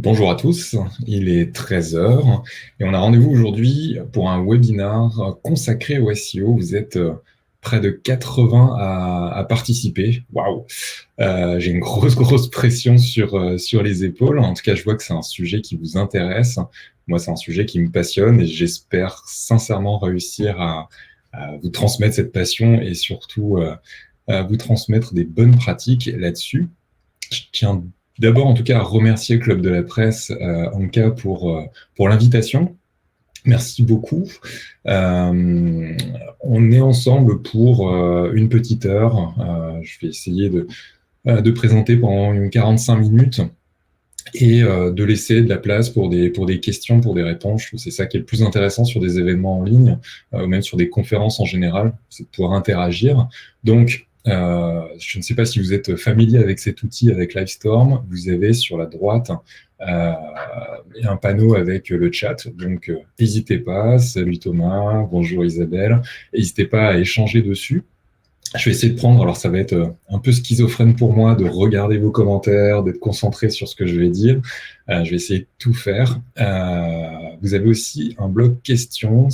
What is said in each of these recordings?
Bonjour à tous, il est 13 heures et on a rendez-vous aujourd'hui pour un webinar consacré au SEO. Vous êtes près de 80 à participer. Waouh! J'ai une grosse pression sur les épaules. En tout cas, je vois que c'est un sujet qui vous intéresse. Moi, c'est un sujet qui me passionne et j'espère sincèrement réussir à vous transmettre cette passion et surtout à vous transmettre des bonnes pratiques là-dessus. Je tiens d'abord, en tout cas, à remercier le Club de la Presse, Anka, pour l'invitation. Merci beaucoup. On est ensemble pour une petite heure. Je vais essayer de présenter pendant 45 minutes et de laisser de la place pour des questions, pour des réponses. Je trouve que c'est ça qui est le plus intéressant sur des événements en ligne, ou même sur des conférences en général, c'est de pouvoir interagir. Donc, je ne sais pas si vous êtes familier avec cet outil, avec Livestorm. Vous avez sur la droite un panneau avec le chat. Donc, n'hésitez pas. Salut Thomas, bonjour Isabelle. N'hésitez pas à échanger dessus. Je vais essayer de prendre, alors ça va être un peu schizophrène pour moi de regarder vos commentaires, d'être concentré sur ce que je vais dire. Je vais essayer de tout faire. Vous avez aussi un bloc questions.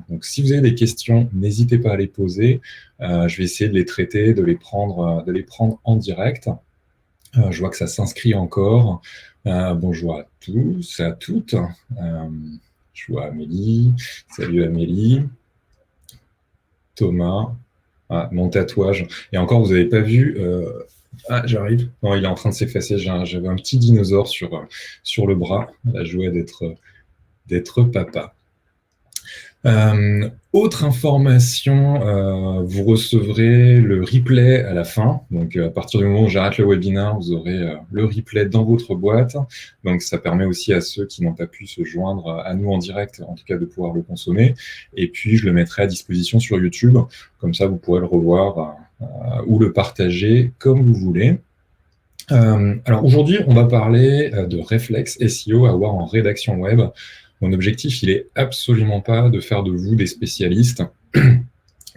Donc, si vous avez des questions, n'hésitez pas à les poser. Je vais essayer de les traiter, de les prendre en direct. Je vois que ça s'inscrit encore. Bonjour à tous, à toutes. Je vois Amélie. Salut Amélie. Thomas. Ah, mon tatouage. Et encore, vous n'avez pas vu. Ah, j'arrive. Non, il est en train de s'effacer. J'avais un petit dinosaure sur le bras. La joie d'être papa. Autre information, vous recevrez le replay à la fin. Donc, à partir du moment où j'arrête le webinaire, vous aurez le replay dans votre boîte. Donc, ça permet aussi à ceux qui n'ont pas pu se joindre à nous en direct, en tout cas, de pouvoir le consommer. Et puis, je le mettrai à disposition sur YouTube. Comme ça, vous pourrez le revoir ou le partager comme vous voulez. Alors, aujourd'hui, on va parler de réflexes SEO à avoir en rédaction web. Mon objectif, il est absolument pas de faire de vous des spécialistes,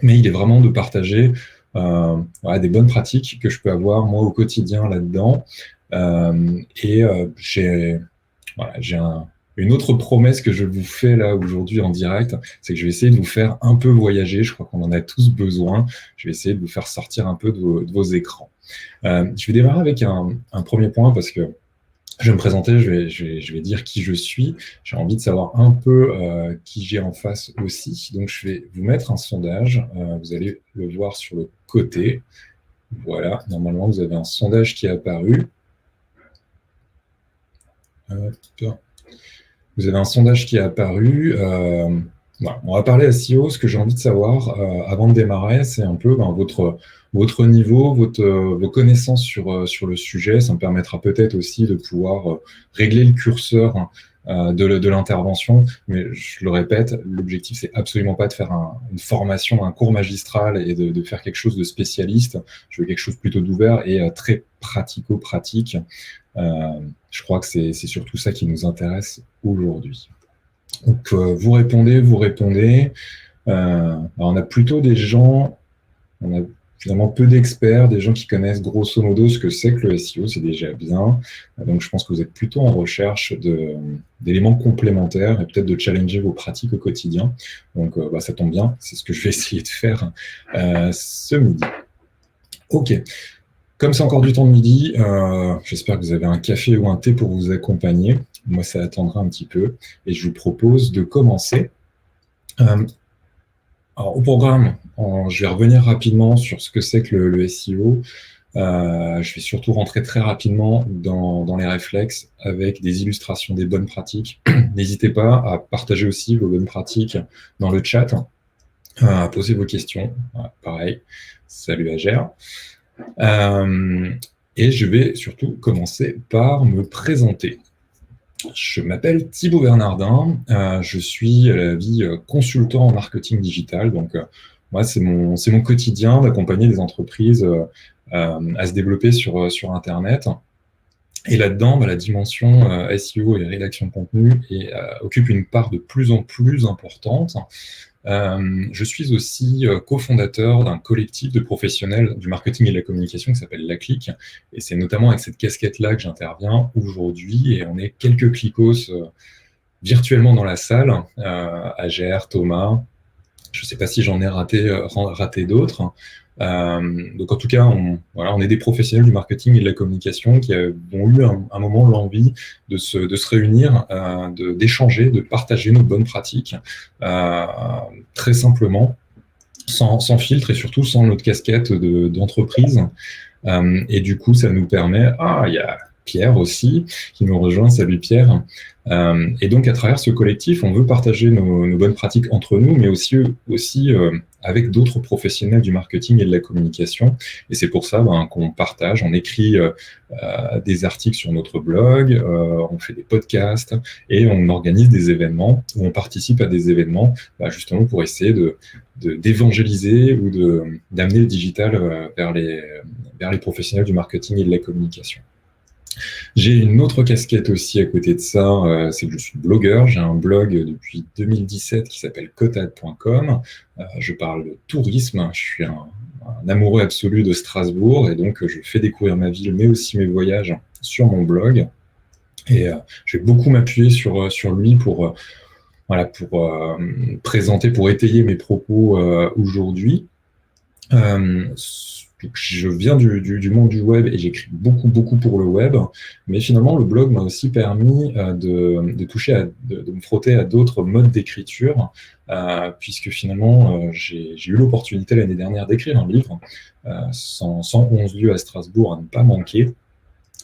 mais il est vraiment de partager des bonnes pratiques que je peux avoir moi au quotidien là-dedans. J'ai une autre promesse que je vous fais là aujourd'hui en direct, c'est que je vais essayer de vous faire un peu voyager. Je crois qu'on en a tous besoin. Je vais essayer de vous faire sortir un peu de vos écrans. Je vais démarrer avec un premier point parce que je vais me présenter, je vais dire qui je suis. J'ai envie de savoir un peu qui j'ai en face aussi. Donc, je vais vous mettre un sondage. Vous allez le voir sur le côté. Voilà, normalement, vous avez un sondage qui est apparu. Vous avez un sondage qui est apparu. Voilà. On va parler SEO. Ce que j'ai envie de savoir avant de démarrer, c'est un peu votre niveau, vos connaissances sur le sujet. Ça me permettra peut-être aussi de pouvoir régler le curseur de l'intervention. Mais je le répète, l'objectif, c'est absolument pas de faire une formation, un cours magistral et de faire quelque chose de spécialiste. Je veux quelque chose plutôt d'ouvert et très pratico-pratique. Je crois que c'est surtout ça qui nous intéresse aujourd'hui. Donc, vous répondez. Alors on a plutôt des gens, on a finalement peu d'experts, des gens qui connaissent grosso modo ce que c'est que le SEO, c'est déjà bien. Donc, je pense que vous êtes plutôt en recherche d'éléments complémentaires et peut-être de challenger vos pratiques au quotidien. Donc, ça tombe bien, c'est ce que je vais essayer de faire ce midi. Ok. Comme c'est encore du temps de midi, j'espère que vous avez un café ou un thé pour vous accompagner. Moi, ça attendra un petit peu. Et je vous propose de commencer. Alors, au programme, je vais revenir rapidement sur ce que c'est que le SEO. Je vais surtout rentrer très rapidement dans les réflexes avec des illustrations des bonnes pratiques. N'hésitez pas à partager aussi vos bonnes pratiques dans le chat, à poser vos questions. Pareil, salut Agère. Et je vais surtout commencer par me présenter. Je m'appelle Thibaut Bernardin, je suis à la vie consultant en marketing digital. Donc, moi, c'est mon quotidien d'accompagner des entreprises à se développer sur Internet. Et là-dedans, la dimension SEO et rédaction de contenu occupe une part de plus en plus importante. Je suis aussi cofondateur d'un collectif de professionnels du marketing et de la communication qui s'appelle La Clique. Et c'est notamment avec cette casquette-là que j'interviens aujourd'hui. Et on est quelques clicos virtuellement dans la salle. Agère, Thomas. Je ne sais pas si j'en ai raté d'autres. Donc en tout cas, on est des professionnels du marketing et de la communication qui ont eu un moment l'envie de se réunir, d'échanger, de partager nos bonnes pratiques, très simplement, sans filtre et surtout sans notre casquette d'entreprise. Et du coup, ça nous permet... Ah, il y a Pierre aussi qui nous rejoint. Salut Pierre. Et donc, à travers ce collectif, on veut partager nos bonnes pratiques entre nous, mais aussi avec d'autres professionnels du marketing et de la communication. Et c'est pour ça qu'on partage, on écrit des articles sur notre blog, on fait des podcasts et on organise des événements où on participe à des événements justement pour essayer d'évangéliser ou d'amener le digital vers les professionnels du marketing et de la communication. J'ai une autre casquette aussi à côté de ça, c'est que je suis blogueur. J'ai un blog depuis 2017 qui s'appelle cotad.com. Je parle de tourisme. Je suis un amoureux absolu de Strasbourg et donc je fais découvrir ma ville, mais aussi mes voyages sur mon blog. Et je vais beaucoup m'appuyer sur lui pour présenter, pour étayer mes propos aujourd'hui. Je viens du monde du web et j'écris beaucoup pour le web, mais finalement le blog m'a aussi permis de toucher, de me frotter à d'autres modes d'écriture, puisque finalement j'ai eu l'opportunité l'année dernière d'écrire un livre, 111 lieux à Strasbourg à ne pas manquer.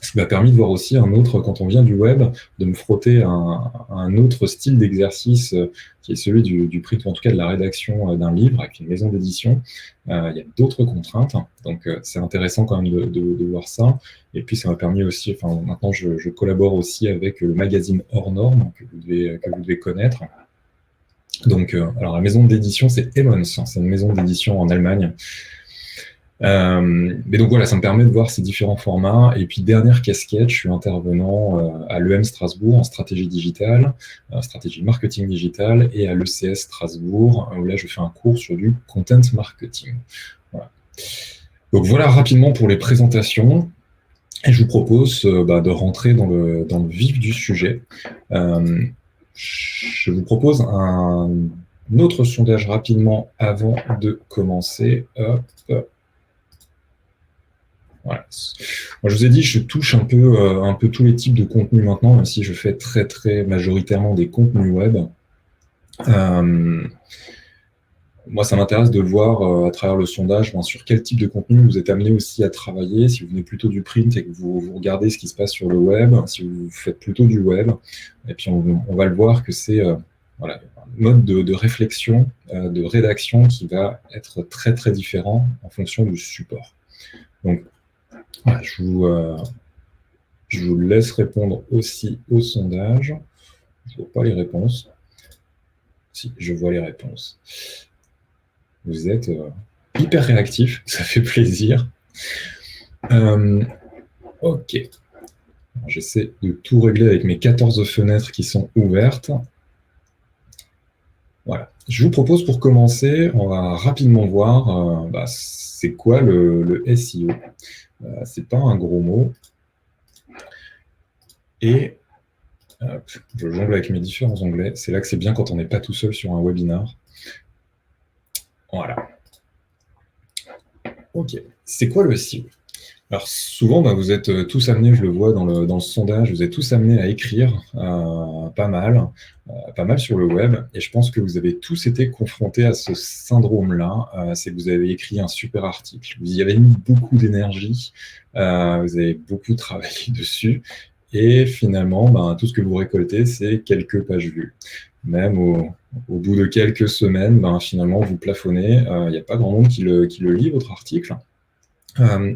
Ce qui m'a permis de voir aussi quand on vient du web, de me frotter à un autre style d'exercice qui est celui du print, ou en tout cas de la rédaction d'un livre avec une maison d'édition. Il y a d'autres contraintes, donc c'est intéressant quand même de voir ça. Et puis ça m'a permis aussi, maintenant je collabore aussi avec le magazine Hors Normes que vous devez connaître. Donc, alors la maison d'édition, c'est Emmons, c'est une maison d'édition en Allemagne. Mais donc voilà, ça me permet de voir ces différents formats. Et puis dernière casquette, je suis intervenant à l'EM Strasbourg en stratégie digitale, stratégie marketing digital, et à l'ECS Strasbourg, où là je fais un cours sur du content marketing. Voilà. Donc voilà rapidement pour les présentations. Et je vous propose de rentrer dans le vif du sujet. Je vous propose un autre sondage rapidement avant de commencer. Hop. Voilà. Moi, je vous ai dit, je touche un peu tous les types de contenus maintenant, même si je fais très majoritairement des contenus web. Moi, ça m'intéresse de voir à travers le sondage sur quel type de contenu vous êtes amené aussi à travailler. Si vous venez plutôt du print et que vous regardez ce qui se passe sur le web, si vous faites plutôt du web, et puis on va le voir que c'est un mode de réflexion, de rédaction qui va être très différent en fonction du support. Donc, voilà, je vous laisse répondre aussi au sondage. Je ne vois pas les réponses. Si, je vois les réponses. Vous êtes hyper réactifs, ça fait plaisir. Ok. J'essaie de tout régler avec mes 14 fenêtres qui sont ouvertes. Voilà. Je vous propose pour commencer, on va rapidement voir c'est quoi le SEO. C'est pas un gros mot. Et je jongle avec mes différents onglets. C'est là que c'est bien quand on n'est pas tout seul sur un webinar. Voilà. Ok. C'est quoi le SEO? Alors souvent, vous êtes tous amenés, je le vois dans le sondage, vous êtes tous amenés à écrire pas mal sur le web. Et je pense que vous avez tous été confrontés à ce syndrome-là. C'est que vous avez écrit un super article, vous y avez mis beaucoup d'énergie, vous avez beaucoup travaillé dessus. Et finalement, tout ce que vous récoltez, c'est quelques pages vues. Même au bout de quelques semaines, finalement, vous plafonnez. Il n'y a pas grand monde qui le lit, votre article.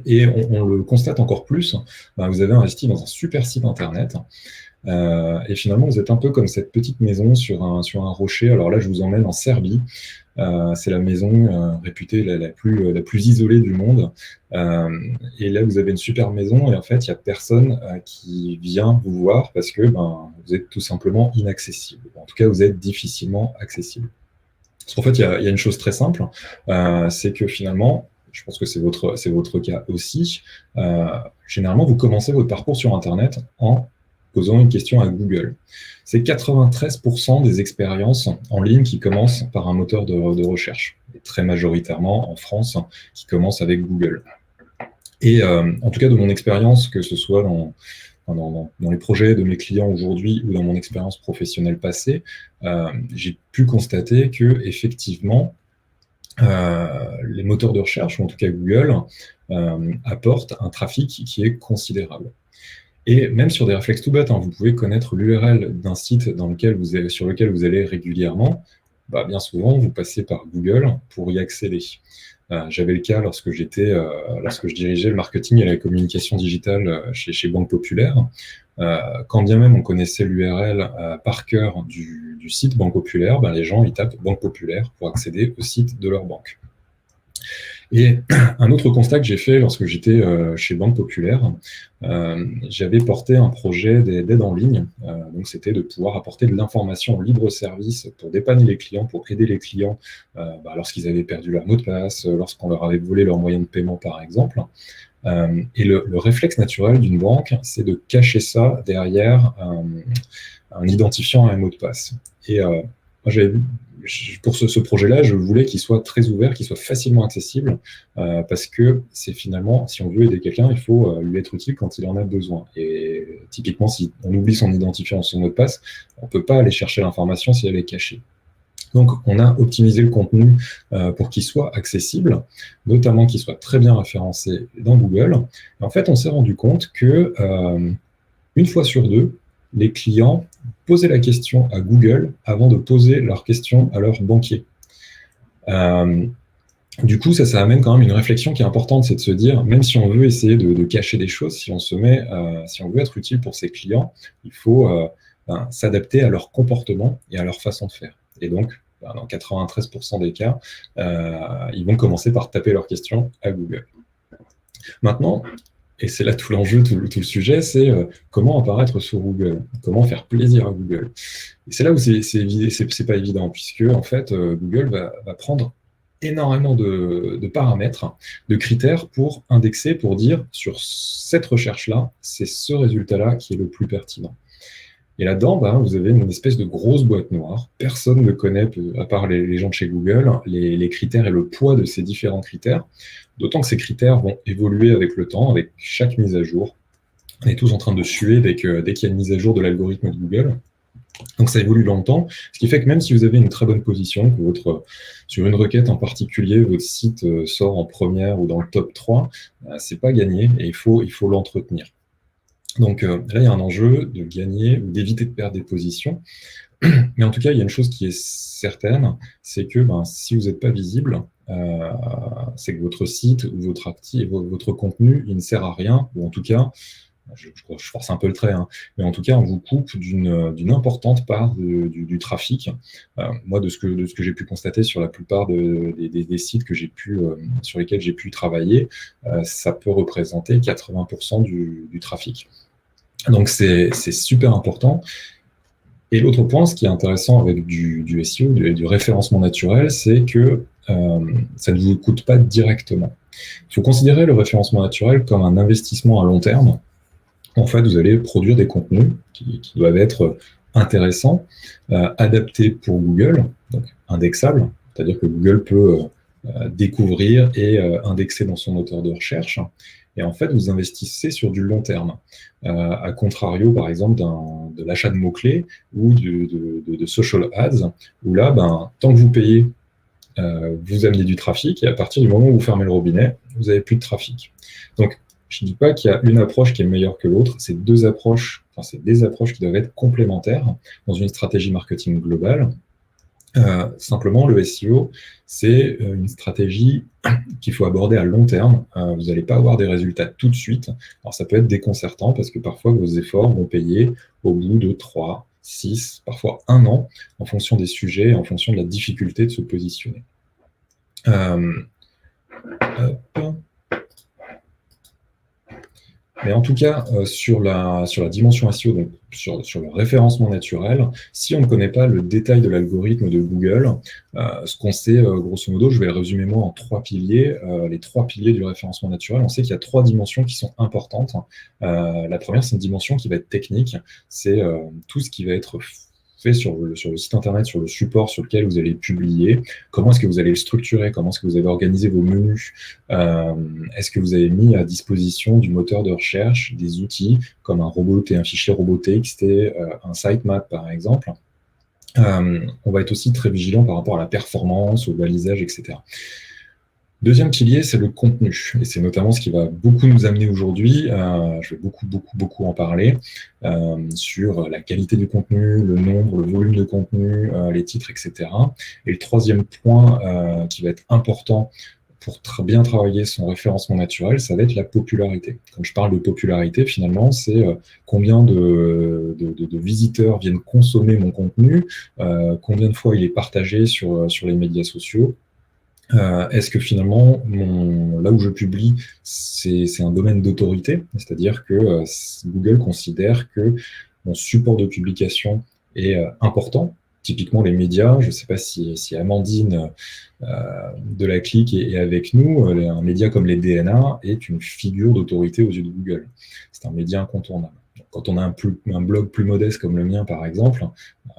Et on le constate encore plus, vous avez investi dans un super site internet et finalement vous êtes un peu comme cette petite maison sur un rocher. Alors là je vous emmène en Serbie, c'est la maison réputée la plus isolée du monde, et là vous avez une super maison et en fait il n'y a personne qui vient vous voir parce que vous êtes tout simplement inaccessible. En tout cas vous êtes difficilement accessible. Parce qu'en fait, il y a une chose très simple, c'est que finalement, je pense que c'est votre cas aussi, généralement, vous commencez votre parcours sur Internet en posant une question à Google. C'est 93% des expériences en ligne qui commencent par un moteur de recherche, et très majoritairement en France, qui commencent avec Google. Et en tout cas, de mon expérience, que ce soit dans les projets de mes clients aujourd'hui ou dans mon expérience professionnelle passée, j'ai pu constater que effectivement, les moteurs de recherche, ou en tout cas Google, apportent un trafic qui est considérable. Et même sur des réflexes tout bêtes, hein, vous pouvez connaître l'URL d'un site sur lequel vous allez régulièrement. Bah, bien souvent, vous passez par Google pour y accéder. J'avais le cas lorsque je dirigeais le marketing et la communication digitale chez Banque Populaire. Quand bien même on connaissait l'URL par cœur du site Banque Populaire, ben, les gens ils tapent Banque Populaire pour accéder au site de leur banque. Et un autre constat que j'ai fait lorsque j'étais chez Banque Populaire, j'avais porté un projet d'aide en ligne. Donc, c'était de pouvoir apporter de l'information en libre service pour dépanner les clients, pour aider les clients lorsqu'ils avaient perdu leur mot de passe, lorsqu'on leur avait volé leur moyen de paiement, par exemple. Et le réflexe naturel d'une banque, c'est de cacher ça derrière un identifiant à un mot de passe. Et moi, pour ce projet-là, je voulais qu'il soit très ouvert, qu'il soit facilement accessible, parce que c'est finalement, si on veut aider quelqu'un, il faut lui être utile quand il en a besoin. Et typiquement, si on oublie son identifiant, son mot de passe, on ne peut pas aller chercher l'information si elle est cachée. Donc, on a optimisé le contenu pour qu'il soit accessible, notamment qu'il soit très bien référencé dans Google. Et en fait, on s'est rendu compte que une fois sur deux, les clients posaient la question à Google avant de poser leur question à leur banquier. Du coup, ça amène quand même une réflexion qui est importante, c'est de se dire, même si on veut essayer de cacher des choses, si on veut être utile pour ses clients, il faut s'adapter à leur comportement et à leur façon de faire. Et donc, dans 93% des cas, ils vont commencer par taper leurs questions à Google. Maintenant, et c'est là tout l'enjeu, tout le sujet, c'est comment apparaître sur Google, comment faire plaisir à Google. Et c'est là où c'est pas évident, puisque en fait, Google va prendre énormément de paramètres, de critères pour indexer, pour dire sur cette recherche-là, c'est ce résultat-là qui est le plus pertinent. Et là-dedans, vous avez une espèce de grosse boîte noire. Personne ne connaît, à part les gens de chez Google, les critères et le poids de ces différents critères. D'autant que ces critères vont évoluer avec le temps, avec chaque mise à jour. On est tous en train de suer dès qu'il y a une mise à jour de l'algorithme de Google. Donc ça évolue dans le temps, ce qui fait que même si vous avez une très bonne position, que sur une requête en particulier, votre site sort en première ou dans le top 3, c'est pas gagné et il faut l'entretenir. Donc là, il y a un enjeu de gagner ou d'éviter de perdre des positions. Mais en tout cas, il y a une chose qui est certaine, c'est que si vous n'êtes pas visible, c'est que votre site ou votre contenu, il ne sert à rien, ou en tout cas, je force un peu le trait, hein, mais en tout cas, on vous coupe d'une importante part du trafic. Moi, de ce que j'ai pu constater sur la plupart des sites sur lesquels j'ai pu travailler, ça peut représenter 80% du trafic. Donc, c'est super important. Et l'autre point, ce qui est intéressant avec du SEO, du référencement naturel, c'est que ça ne vous coûte pas directement. Il faut considérer le référencement naturel comme un investissement à long terme. En fait, vous allez produire des contenus qui doivent être intéressants, adaptés pour Google, donc indexables, c'est-à-dire que Google peut découvrir et indexer dans son moteur de recherche. Et en fait, vous investissez sur du long terme. À contrario, par exemple, de l'achat de mots-clés ou de social ads, où là, tant que vous payez, vous amenez du trafic, et à partir du moment où vous fermez le robinet, vous n'avez plus de trafic. Donc, je ne dis pas qu'il y a une approche qui est meilleure que l'autre, c'est des approches qui doivent être complémentaires dans une stratégie marketing globale. Simplement, le SEO, c'est une stratégie qu'il faut aborder à long terme. Vous n'allez pas avoir des résultats tout de suite. Alors, ça peut être déconcertant parce que parfois, vos efforts vont payer au bout de 3, 6, parfois 1 an, en fonction des sujets, en fonction de la difficulté de se positionner. Mais en tout cas, sur la dimension SEO, donc sur le référencement naturel, si on ne connaît pas le détail de l'algorithme de Google, ce qu'on sait, grosso modo, je vais le résumer moi en trois piliers. Les trois piliers du référencement naturel, on sait qu'il y a trois dimensions qui sont importantes. La première, c'est une dimension qui va être technique. C'est tout ce qui va être fait sur le site internet, sur le support sur lequel vous allez publier. Comment est-ce que vous allez le structurer? Comment est-ce que vous avez organisé vos menus? Est-ce que vous avez mis à disposition du moteur de recherche des outils comme un fichier robot.txt, un sitemap par exemple? On va être aussi très vigilant par rapport à la performance, au balisage, etc. Deuxième pilier, c'est le contenu. Et c'est notamment ce qui va beaucoup nous amener aujourd'hui. Je vais beaucoup en parler sur la qualité du contenu, le nombre, le volume de contenu, les titres, etc. Et le troisième point qui va être important pour bien travailler son référencement naturel, ça va être la popularité. Quand je parle de popularité, finalement, c'est combien de visiteurs viennent consommer mon contenu, combien de fois il est partagé sur les médias sociaux. Est-ce que finalement, là où je publie, c'est un domaine d'autorité, c'est-à-dire que Google considère que mon support de publication est important. Typiquement, les médias, je ne sais pas si Amandine de la Clique est avec nous, un média comme les DNA est une figure d'autorité aux yeux de Google. C'est un média incontournable. Quand on a un blog plus modeste comme le mien, par exemple,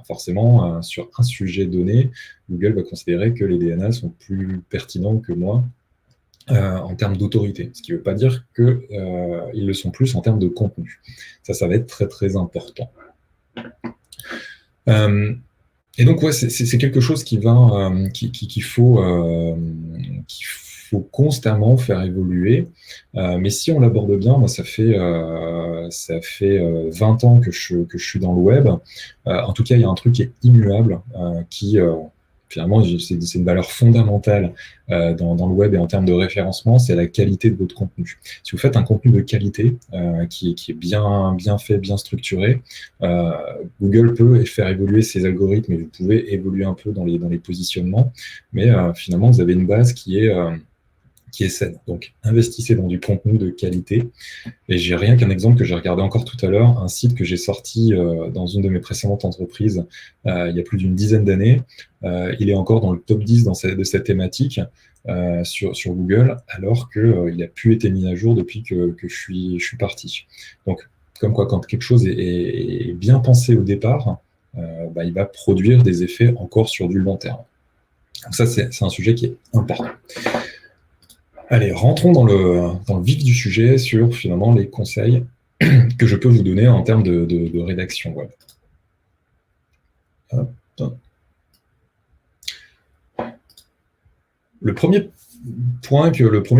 forcément, sur un sujet donné, Google va considérer que les DNA sont plus pertinents que moi en termes d'autorité. Ce qui ne veut pas dire qu'ils le sont plus en termes de contenu. Ça va être très, très important. Et donc, ouais, c'est quelque chose qu'il faut constamment faire évoluer. Mais si on l'aborde bien, moi, ça fait 20 ans que je suis dans le web. En tout cas, il y a un truc qui est immuable, qui finalement, c'est une valeur fondamentale dans le web et en termes de référencement, c'est la qualité de votre contenu. Si vous faites un contenu de qualité qui est bien fait, bien structuré, Google peut faire évoluer ses algorithmes et vous pouvez évoluer un peu dans les positionnements, mais finalement, vous avez une base qui est saine. Donc, investissez dans du contenu de qualité. Et j'ai rien qu'un exemple que j'ai regardé encore tout à l'heure, un site que j'ai sorti dans une de mes précédentes entreprises il y a plus d'une dizaine d'années. Il est encore dans le top 10 de cette thématique sur Google, alors qu'il n'a plus été mis à jour depuis que je suis parti. Donc, comme quoi, quand quelque chose est bien pensé au départ, il va produire des effets encore sur du long terme. Donc ça, c'est un sujet qui est important. Allez, rentrons dans le vif du sujet sur finalement les conseils que je peux vous donner en termes de rédaction web. Hop. Le premier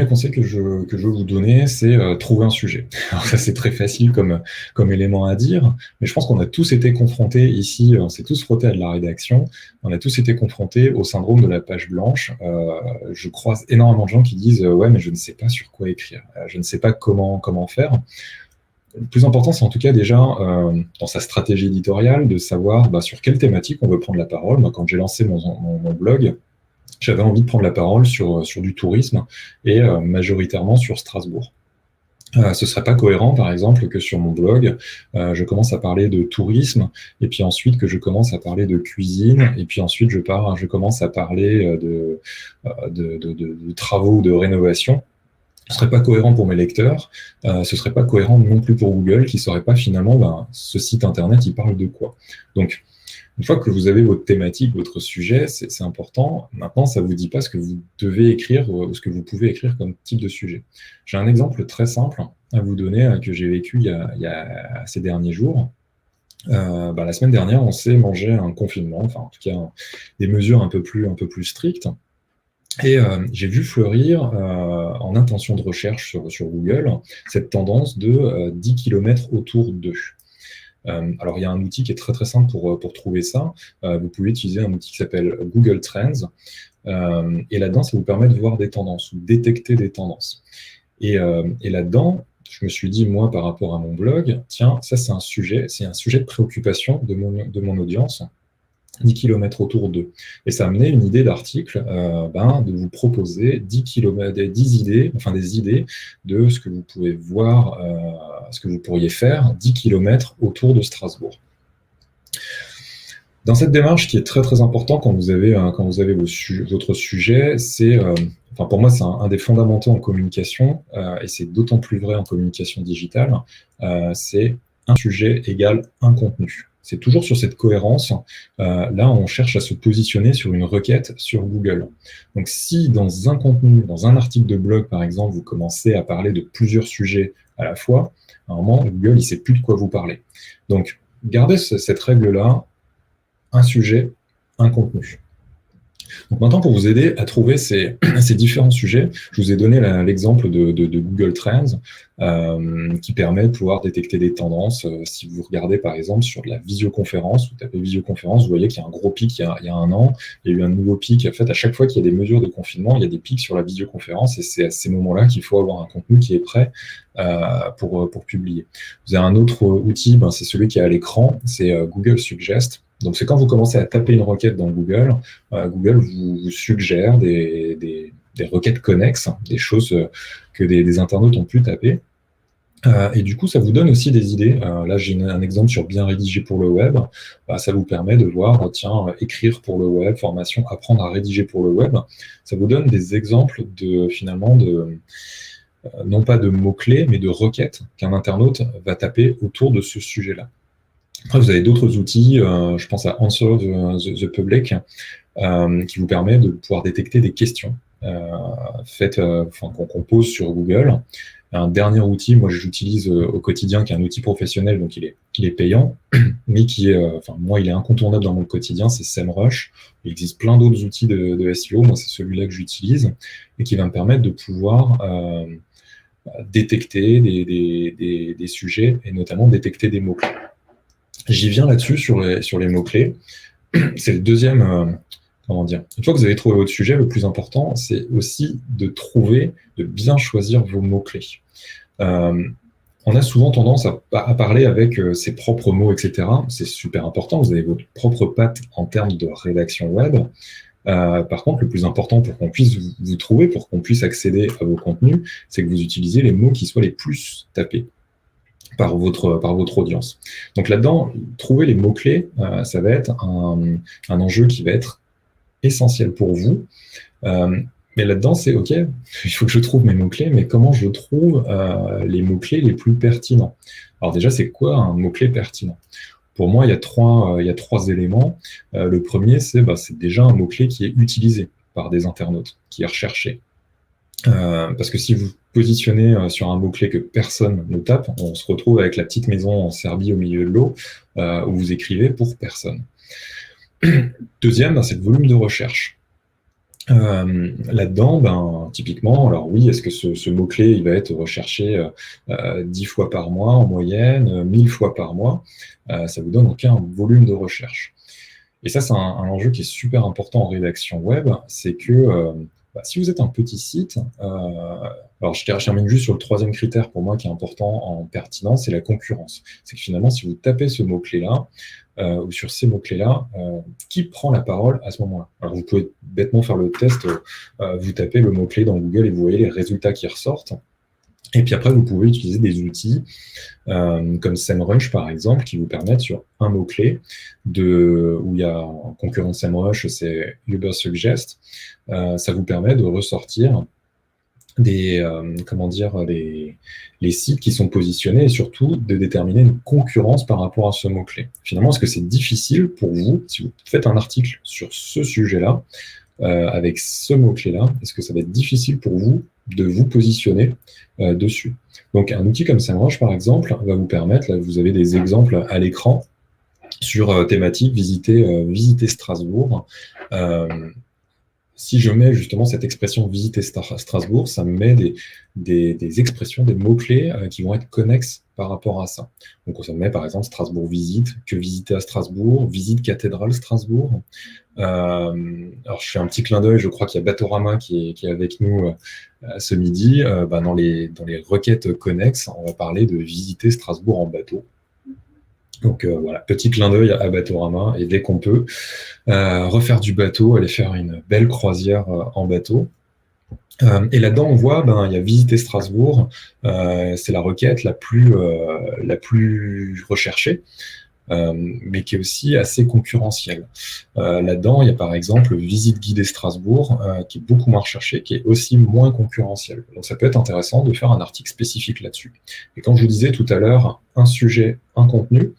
conseil que je veux vous donner, c'est trouver un sujet. Alors ça, c'est très facile comme élément à dire, mais je pense qu'on a tous été confrontés ici, on s'est tous frottés à de la rédaction, on a tous été confrontés au syndrome de la page blanche. Je croise énormément de gens qui disent ouais, mais je ne sais pas sur quoi écrire, je ne sais pas comment faire. Le plus important, c'est en tout cas déjà, dans sa stratégie éditoriale, de savoir sur quelle thématique on veut prendre la parole. Moi, quand j'ai lancé mon blog, j'avais envie de prendre la parole sur du tourisme et majoritairement sur Strasbourg. Ce ne serait pas cohérent, par exemple, que sur mon blog, je commence à parler de tourisme, et puis ensuite que je commence à parler de cuisine, et puis ensuite je commence à parler de travaux, de rénovation. Ce ne serait pas cohérent pour mes lecteurs, ce ne serait pas cohérent non plus pour Google, qui ne saurait pas finalement, ce site internet, il parle de quoi. Donc, une fois que vous avez votre thématique, votre sujet, c'est important. Maintenant, ça ne vous dit pas ce que vous devez écrire ou ce que vous pouvez écrire comme type de sujet. J'ai un exemple très simple à vous donner que j'ai vécu il y a ces derniers jours. La semaine dernière, on s'est mangé un confinement, enfin en tout cas des mesures un peu plus strictes. Et j'ai vu fleurir en intention de recherche sur Google cette tendance de 10 km autour d'eux. Alors, il y a un outil qui est très très simple pour trouver ça. Vous pouvez utiliser un outil qui s'appelle Google Trends. Et là-dedans, ça vous permet de voir des tendances ou détecter des tendances. Et là-dedans, je me suis dit, moi, par rapport à mon blog, tiens, ça, c'est un sujet de préoccupation de mon audience. 10 km autour d'eux. Et ça amenait une idée d'article, de vous proposer 10 km, 10 idées, enfin des idées de ce que vous pouvez voir, ce que vous pourriez faire 10 km autour de Strasbourg. Dans cette démarche, qui est très très important quand vous avez votre sujet, c'est, pour moi, c'est un des fondamentaux en communication, et c'est d'autant plus vrai en communication digitale, c'est un sujet égale un contenu. C'est toujours sur cette cohérence. Là, on cherche à se positionner sur une requête sur Google. Donc, si dans un contenu, dans un article de blog, par exemple, vous commencez à parler de plusieurs sujets à la fois, à un moment, Google, il ne sait plus de quoi vous parler. Donc, gardez cette règle-là, un sujet, un contenu. Donc maintenant, pour vous aider à trouver ces différents sujets, je vous ai donné l'exemple de Google Trends, qui permet de pouvoir détecter des tendances. Si vous regardez par exemple sur de la visioconférence, vous tapez visioconférence, vous voyez qu'il y a un gros pic il y a un an, il y a eu un nouveau pic. En fait, à chaque fois qu'il y a des mesures de confinement, il y a des pics sur la visioconférence, et c'est à ces moments-là qu'il faut avoir un contenu qui est prêt pour publier. Vous avez un autre outil, c'est celui qui est à l'écran, c'est Google Suggest. Donc, c'est quand vous commencez à taper une requête dans Google, Google vous suggère des requêtes connexes, des choses que des internautes ont pu taper. Et du coup, ça vous donne aussi des idées. Là, j'ai un exemple sur bien rédiger pour le web. Ça vous permet de voir, tiens, écrire pour le web, formation, apprendre à rédiger pour le web. Ça vous donne des exemples non pas de mots-clés, mais de requêtes qu'un internaute va taper autour de ce sujet-là. Après, vous avez d'autres outils, je pense à Answer the Public, qui vous permet de pouvoir détecter des questions qu'on pose sur Google. Un dernier outil, moi j'utilise au quotidien, qui est un outil professionnel, donc il est payant, mais qui est, moi il est incontournable dans mon quotidien, c'est SEMrush. Il existe plein d'autres outils de SEO, moi c'est celui-là que j'utilise, et qui va me permettre de pouvoir détecter des sujets, et notamment détecter des mots-clés. J'y viens là-dessus sur les mots-clés. C'est le deuxième, une fois que vous avez trouvé votre sujet, le plus important, c'est aussi de bien choisir vos mots-clés. On a souvent tendance à parler avec ses propres mots, etc. C'est super important, vous avez votre propre patte en termes de rédaction web. Par contre, le plus important pour qu'on puisse vous trouver, pour qu'on puisse accéder à vos contenus, c'est que vous utilisez les mots qui soient les plus tapés par votre audience. Donc là-dedans, trouver les mots-clés, ça va être un enjeu qui va être essentiel pour vous. Mais là-dedans, c'est OK, il faut que je trouve mes mots-clés, mais comment je trouve les mots-clés les plus pertinents? Alors déjà, c'est quoi un mot-clé pertinent? Pour moi, il y a trois éléments. Le premier, c'est déjà un mot-clé qui est utilisé par des internautes, qui est recherché. Parce que si vous positionnez sur un mot-clé que personne ne tape, on se retrouve avec la petite maison en Serbie au milieu de l'eau, où vous écrivez pour personne. Deuxième, c'est le volume de recherche. Là-dedans, typiquement, alors oui, est-ce que ce mot-clé, il va être recherché 10 fois par mois en moyenne, 1000 fois par mois? Ça vous donne aucun volume de recherche. Et ça, c'est un enjeu qui est super important en rédaction web, c'est que si vous êtes un petit site, alors je termine juste sur le troisième critère pour moi qui est important en pertinence, c'est la concurrence. C'est que finalement, si vous tapez ce mot-clé-là, ou sur ces mots-clés-là, qui prend la parole à ce moment-là? Alors vous pouvez bêtement faire le test, vous tapez le mot-clé dans Google et vous voyez les résultats qui ressortent. Et puis après, vous pouvez utiliser des outils comme SEMrush, par exemple, qui vous permettent sur un mot-clé, où il y a un concurrent de SEMrush, c'est Ubersuggest, ça vous permet de ressortir les sites qui sont positionnés et surtout de déterminer une concurrence par rapport à ce mot-clé. Finalement, est-ce que c'est difficile pour vous, si vous faites un article sur ce sujet-là, avec ce mot-clé-là, est-ce que ça va être difficile pour vous de vous positionner dessus? Donc, un outil comme SEMrush, par exemple, va vous permettre, là, vous avez des exemples à l'écran sur thématique visiter Strasbourg. Si je mets justement cette expression visiter Strasbourg, ça me met des expressions, des mots-clés qui vont être connexes par rapport à ça. Donc, ça me met par exemple Strasbourg visite, que visiter à Strasbourg, visite cathédrale Strasbourg. Alors, je fais un petit clin d'œil, je crois qu'il y a Batorama qui est avec nous ce midi. Dans les requêtes connexes, on va parler de visiter Strasbourg en bateau. Donc voilà, petit clin d'œil à Bateaurama, et dès qu'on peut, refaire du bateau, aller faire une belle croisière en bateau. Et là-dedans, on voit, il y a visiter Strasbourg, c'est la requête la plus recherchée, mais qui est aussi assez concurrentielle. Là-dedans, il y a par exemple visite guidée Strasbourg, qui est beaucoup moins recherchée, qui est aussi moins concurrentielle. Donc ça peut être intéressant de faire un article spécifique là-dessus. Et quand je vous disais tout à l'heure, un sujet, un contenu,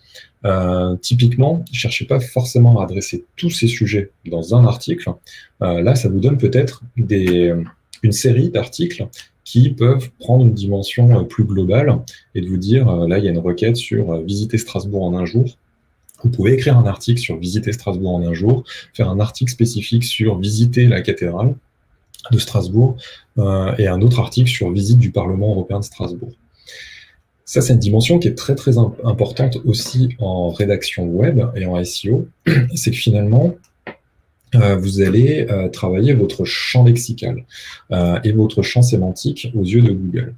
typiquement, ne cherchez pas forcément à adresser tous ces sujets dans un article. Là, ça vous donne peut-être une série d'articles qui peuvent prendre une dimension plus globale et de vous dire, là, il y a une requête sur visiter Strasbourg en un jour. Vous pouvez écrire un article sur visiter Strasbourg en un jour, faire un article spécifique sur visiter la cathédrale de Strasbourg et un autre article sur visite du Parlement européen de Strasbourg. Ça, c'est une dimension qui est très, très importante aussi en rédaction web et en SEO. C'est que finalement, vous allez travailler votre champ lexical et votre champ sémantique aux yeux de Google.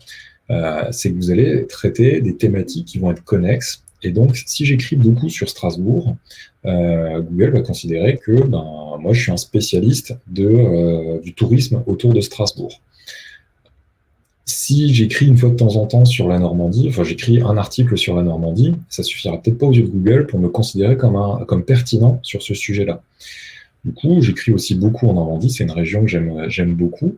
C'est que vous allez traiter des thématiques qui vont être connexes. Et donc, si j'écris beaucoup sur Strasbourg, Google va considérer que moi, je suis un spécialiste du tourisme autour de Strasbourg. Si j'écris une fois de temps en temps sur la Normandie, enfin j'écris un article sur la Normandie, ça suffira peut-être pas aux yeux de Google pour me considérer comme pertinent sur ce sujet-là. Du coup, j'écris aussi beaucoup en Normandie, c'est une région que j'aime beaucoup.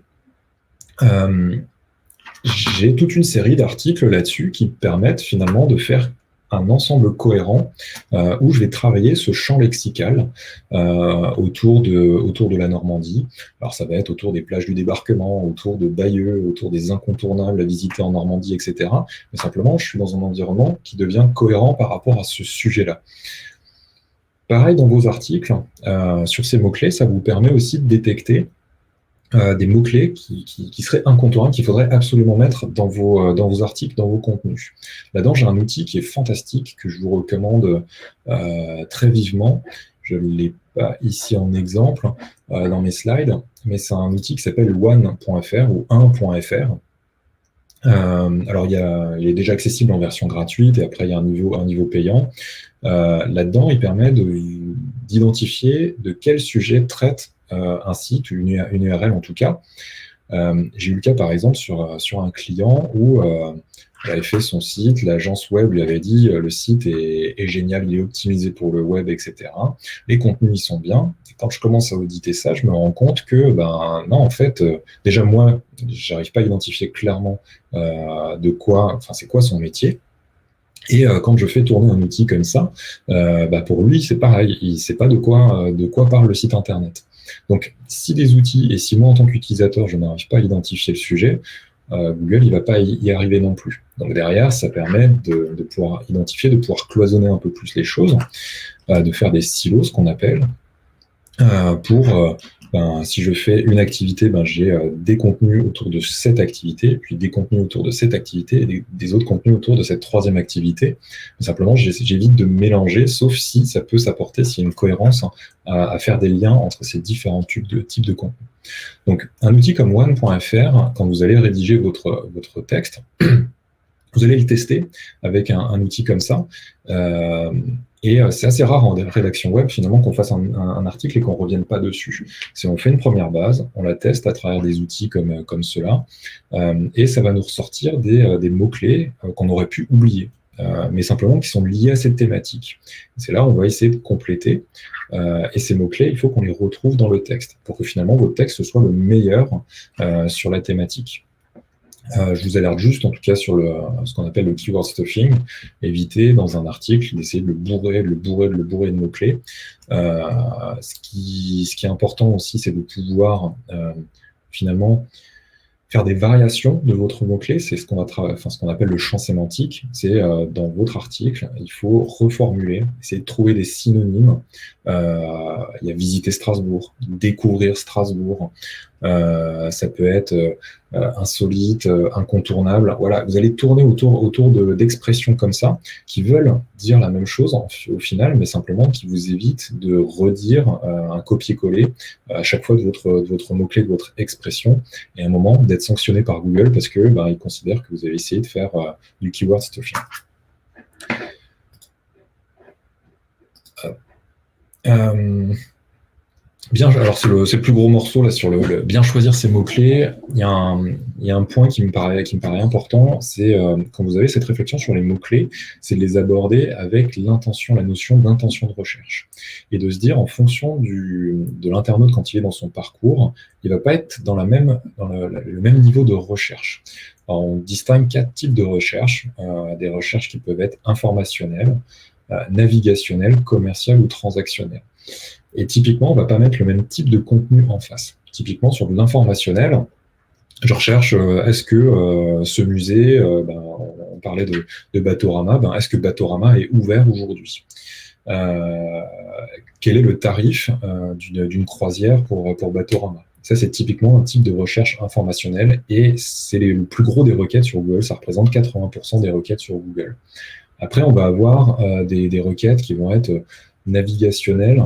J'ai toute une série d'articles là-dessus qui permettent finalement de faire un ensemble cohérent où je vais travailler ce champ lexical autour de la Normandie. Alors ça va être autour des plages du débarquement, autour de Bayeux, autour des incontournables à visiter en Normandie, etc. Mais simplement, je suis dans un environnement qui devient cohérent par rapport à ce sujet-là. Pareil dans vos articles, sur ces mots-clés, ça vous permet aussi de détecter des mots-clés qui seraient incontournables, qu'il faudrait absolument mettre dans vos articles, dans vos contenus. Là-dedans, j'ai un outil qui est fantastique, que je vous recommande très vivement. Je ne l'ai pas ici en exemple dans mes slides, mais c'est un outil qui s'appelle one.fr ou 1.fr. Alors, il est déjà accessible en version gratuite, et après, il y a un niveau payant. Là-dedans, il permet d'identifier de quel sujet traite un site, ou une URL en tout cas. J'ai eu le cas par exemple sur un client où il avait fait son site, l'agence web lui avait dit le site est génial, il est optimisé pour le web, etc. Les contenus ils sont bien. Et quand je commence à auditer ça, je me rends compte que non, en fait, déjà moi, j'arrive pas à identifier clairement c'est quoi son métier. Et quand je fais tourner un outil comme ça, pour lui, c'est pareil, il ne sait pas de quoi parle le site internet. Donc, si des outils, et si moi, en tant qu'utilisateur, je n'arrive pas à identifier le sujet, Google, il ne va pas y arriver non plus. Donc, derrière, ça permet de pouvoir identifier, de pouvoir cloisonner un peu plus les choses, de faire des silos, ce qu'on appelle, pour... si je fais une activité, j'ai des contenus autour de cette activité, puis des contenus autour de cette activité, et des autres contenus autour de cette troisième activité. Mais simplement, j'évite de mélanger, sauf si ça peut s'apporter, s'il y a une cohérence à faire des liens entre ces différents types de contenus. Donc, un outil comme one.fr, quand vous allez rédiger votre texte, vous allez le tester avec un outil comme ça. Et c'est assez rare en rédaction web, finalement, qu'on fasse un article et qu'on ne revienne pas dessus. C'est on fait une première base, on la teste à travers des outils comme ceux-là, et ça va nous ressortir des mots-clés qu'on aurait pu oublier, mais simplement qui sont liés à cette thématique. C'est là où on va essayer de compléter, et ces mots-clés, il faut qu'on les retrouve dans le texte, pour que finalement votre texte soit le meilleur sur la thématique. Je vous alerte juste, en tout cas, sur ce qu'on appelle le keyword stuffing. Évitez, dans un article, d'essayer de le bourrer de mots-clés. Ce qui est important aussi, c'est de pouvoir, finalement, faire des variations de votre mot-clé. C'est ce qu'on appelle le champ sémantique. C'est dans votre article, il faut reformuler, essayer de trouver des synonymes. Il y a visiter Strasbourg, découvrir Strasbourg. Ça peut être insolite, incontournable. Voilà, vous allez tourner autour d'expressions comme ça qui veulent dire la même chose au final, mais simplement qui vous évitent de redire un copier-coller à chaque fois de votre mot-clé, de votre expression, et à un moment d'être sanctionné par Google parce que il considère que vous avez essayé de faire du keyword stuffing. Euh, Bien, alors c'est le plus gros morceau là sur bien choisir ses mots-clés. Il y a un point qui me paraît important, c'est quand vous avez cette réflexion sur les mots-clés, c'est de les aborder avec l'intention, la notion d'intention de recherche. Et de se dire en fonction de l'internaute quand il est dans son parcours, il ne va pas être dans le même niveau de recherche. Alors, on distingue quatre types de recherches, des recherches qui peuvent être informationnelles, navigationnelles, commerciales ou transactionnelles. Et typiquement, on ne va pas mettre le même type de contenu en face. Typiquement, sur de l'informationnel, je recherche, est-ce que ce musée, on parlait de Batorama, est-ce que Batorama est ouvert aujourd'hui? euh, Quel est le tarif d'une croisière pour Batorama? Ça, c'est typiquement un type de recherche informationnelle et c'est le plus gros des requêtes sur Google. Ça représente 80% des requêtes sur Google. Après, on va avoir des requêtes qui vont être navigationnelles.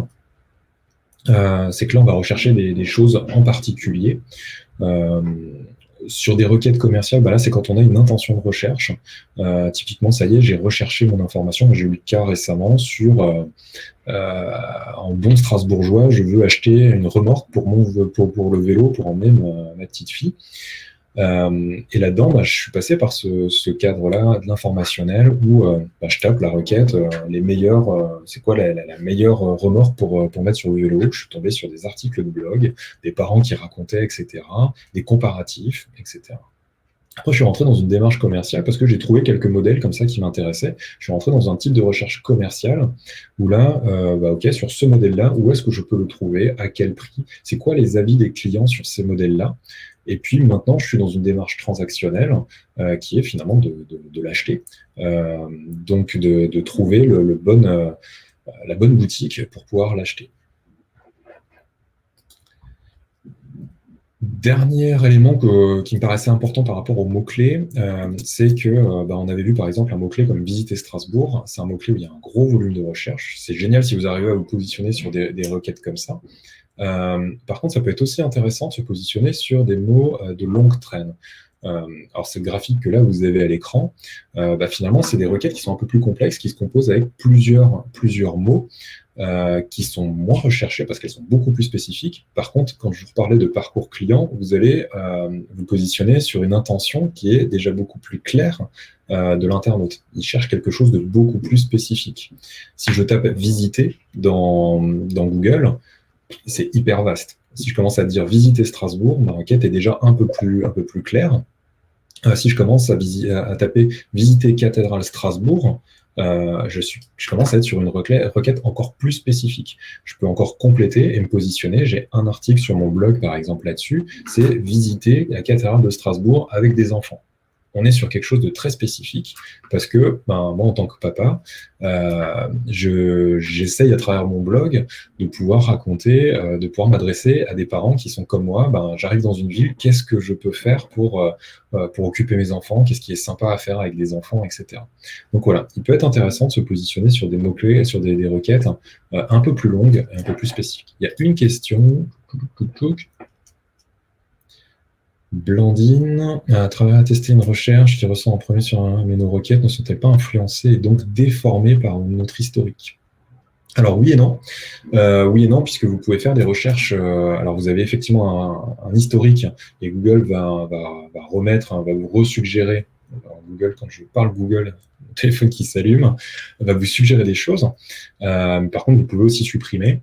C'est que là, on va rechercher des choses en particulier. Euh, Sur des requêtes commerciales, là, c'est quand on a une intention de recherche. Typiquement, ça y est, j'ai recherché mon information. J'ai eu le cas récemment en bon strasbourgeois, je veux acheter une remorque pour le vélo, pour emmener ma petite fille. Et là-dedans, je suis passé par ce cadre-là de l'informationnel où je tape la requête, les meilleurs, c'est quoi la meilleure remorque pour mettre sur le vélo. Je suis tombé sur des articles de blog, des parents qui racontaient, etc., des comparatifs, etc. Après, je suis rentré dans une démarche commerciale parce que j'ai trouvé quelques modèles comme ça qui m'intéressaient. Je suis rentré dans un type de recherche commerciale où là, OK, sur ce modèle-là, où est-ce que je peux le trouver? À quel prix? C'est quoi les avis des clients sur ces modèles-là? Et puis maintenant, je suis dans une démarche transactionnelle qui est finalement de l'acheter. Donc, de trouver la bonne boutique pour pouvoir l'acheter. Dernier élément qui me paraissait important par rapport aux mots-clés, c'est que on avait vu par exemple un mot-clé comme visiter Strasbourg. C'est un mot-clé où il y a un gros volume de recherche. C'est génial si vous arrivez à vous positionner sur des requêtes comme ça. Par contre, ça peut être aussi intéressant de se positionner sur des mots de longue traîne. Alors, ce graphique que là, vous avez à l'écran, finalement, c'est des requêtes qui sont un peu plus complexes, qui se composent avec plusieurs mots, qui sont moins recherchés parce qu'elles sont beaucoup plus spécifiques. Par contre, quand je vous parlais de parcours client, vous allez vous positionner sur une intention qui est déjà beaucoup plus claire de l'internaute. Il cherche quelque chose de beaucoup plus spécifique. Si je tape visiter dans Google, c'est hyper vaste. Si je commence à dire visiter Strasbourg, ma requête est déjà un peu plus claire. Si je commence à taper visiter cathédrale Strasbourg, je commence à être sur une requête encore plus spécifique. Je peux encore compléter et me positionner. J'ai un article sur mon blog, par exemple, là-dessus. C'est visiter la cathédrale de Strasbourg avec des enfants. On est sur quelque chose de très spécifique parce que moi, en tant que papa, j'essaye à travers mon blog de pouvoir raconter, de pouvoir m'adresser à des parents qui sont comme moi. J'arrive dans une ville, qu'est-ce que je peux faire pour occuper mes enfants? Qu'est-ce qui est sympa à faire avec des enfants, etc. Donc voilà, il peut être intéressant de se positionner sur des mots-clés, sur des requêtes un peu plus longues et un peu plus spécifiques. Il y a une question. Blandine, à travers à tester une recherche qui ressort en premier sur un, mais nos requêtes ne sont-elles pas influencées et donc déformées par notre historique? Alors oui et non. Oui et non, puisque vous pouvez faire des recherches. Alors vous avez effectivement un historique et Google va remettre, va vous resuggérer. Alors, Google, quand je parle Google, mon téléphone qui s'allume, va vous suggérer des choses. Par contre, vous pouvez aussi supprimer.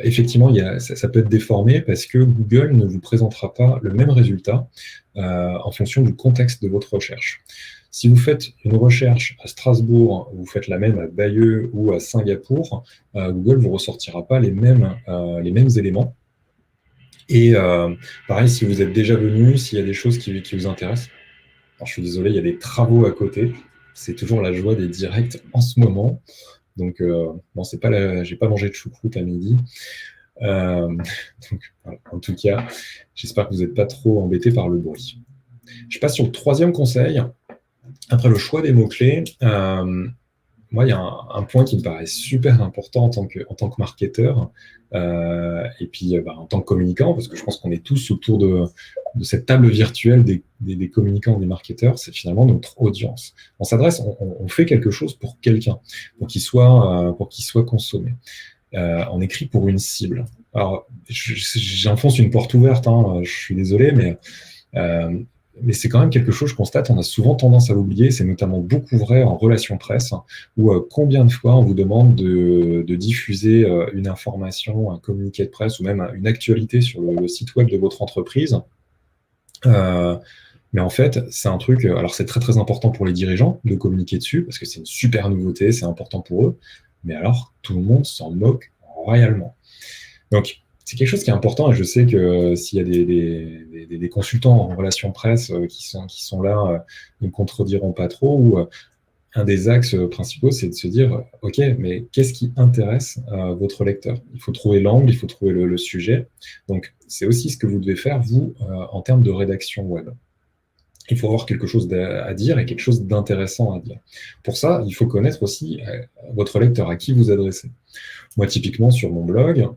Effectivement, ça peut être déformé parce que Google ne vous présentera pas le même résultat en fonction du contexte de votre recherche. Si vous faites une recherche à Strasbourg, vous faites la même à Bayeux ou à Singapour, Google ne vous ressortira pas les mêmes éléments. Et pareil, si vous êtes déjà venu, s'il y a des choses qui vous intéressent, alors je suis désolé, il y a des travaux à côté. C'est toujours la joie des directs en ce moment. Donc, c'est pas j'ai pas mangé de choucroute à midi. Donc, voilà. En tout cas, j'espère que vous n'êtes pas trop embêtés par le bruit. Je passe sur le troisième conseil. Après le choix des mots-clés, moi, il y a un point qui me paraît super important en tant que marketeur, et puis en tant que communicant, parce que je pense qu'on est tous autour de cette table virtuelle des communicants, des marketeurs, c'est finalement notre audience. On s'adresse, on fait quelque chose pour quelqu'un, pour qu'il soit consommé. On écrit pour une cible. Alors, j'enfonce une porte ouverte, hein, je suis désolé, euh, mais c'est quand même quelque chose, je constate, on a souvent tendance à l'oublier, c'est notamment beaucoup vrai en relations presse, hein, où combien de fois on vous demande de diffuser une information, un communiqué de presse ou même une actualité sur le site web de votre entreprise. Euh, mais en fait, c'est un truc, alors c'est très très important pour les dirigeants de communiquer dessus, parce que c'est une super nouveauté, c'est important pour eux, mais alors tout le monde s'en moque royalement. Donc, c'est quelque chose qui est important et je sais que s'il y a des consultants en relations presse qui sont là, ne me contrediront pas trop, ou un des axes principaux, c'est de se dire, OK, mais qu'est-ce qui intéresse votre lecteur? Il faut trouver l'angle, il faut trouver le sujet. Donc, c'est aussi ce que vous devez faire, vous, en termes de rédaction web. Il faut avoir quelque chose à dire et quelque chose d'intéressant à dire. Pour ça, il faut connaître aussi votre lecteur, à qui vous adressez. Moi, typiquement, sur mon blog,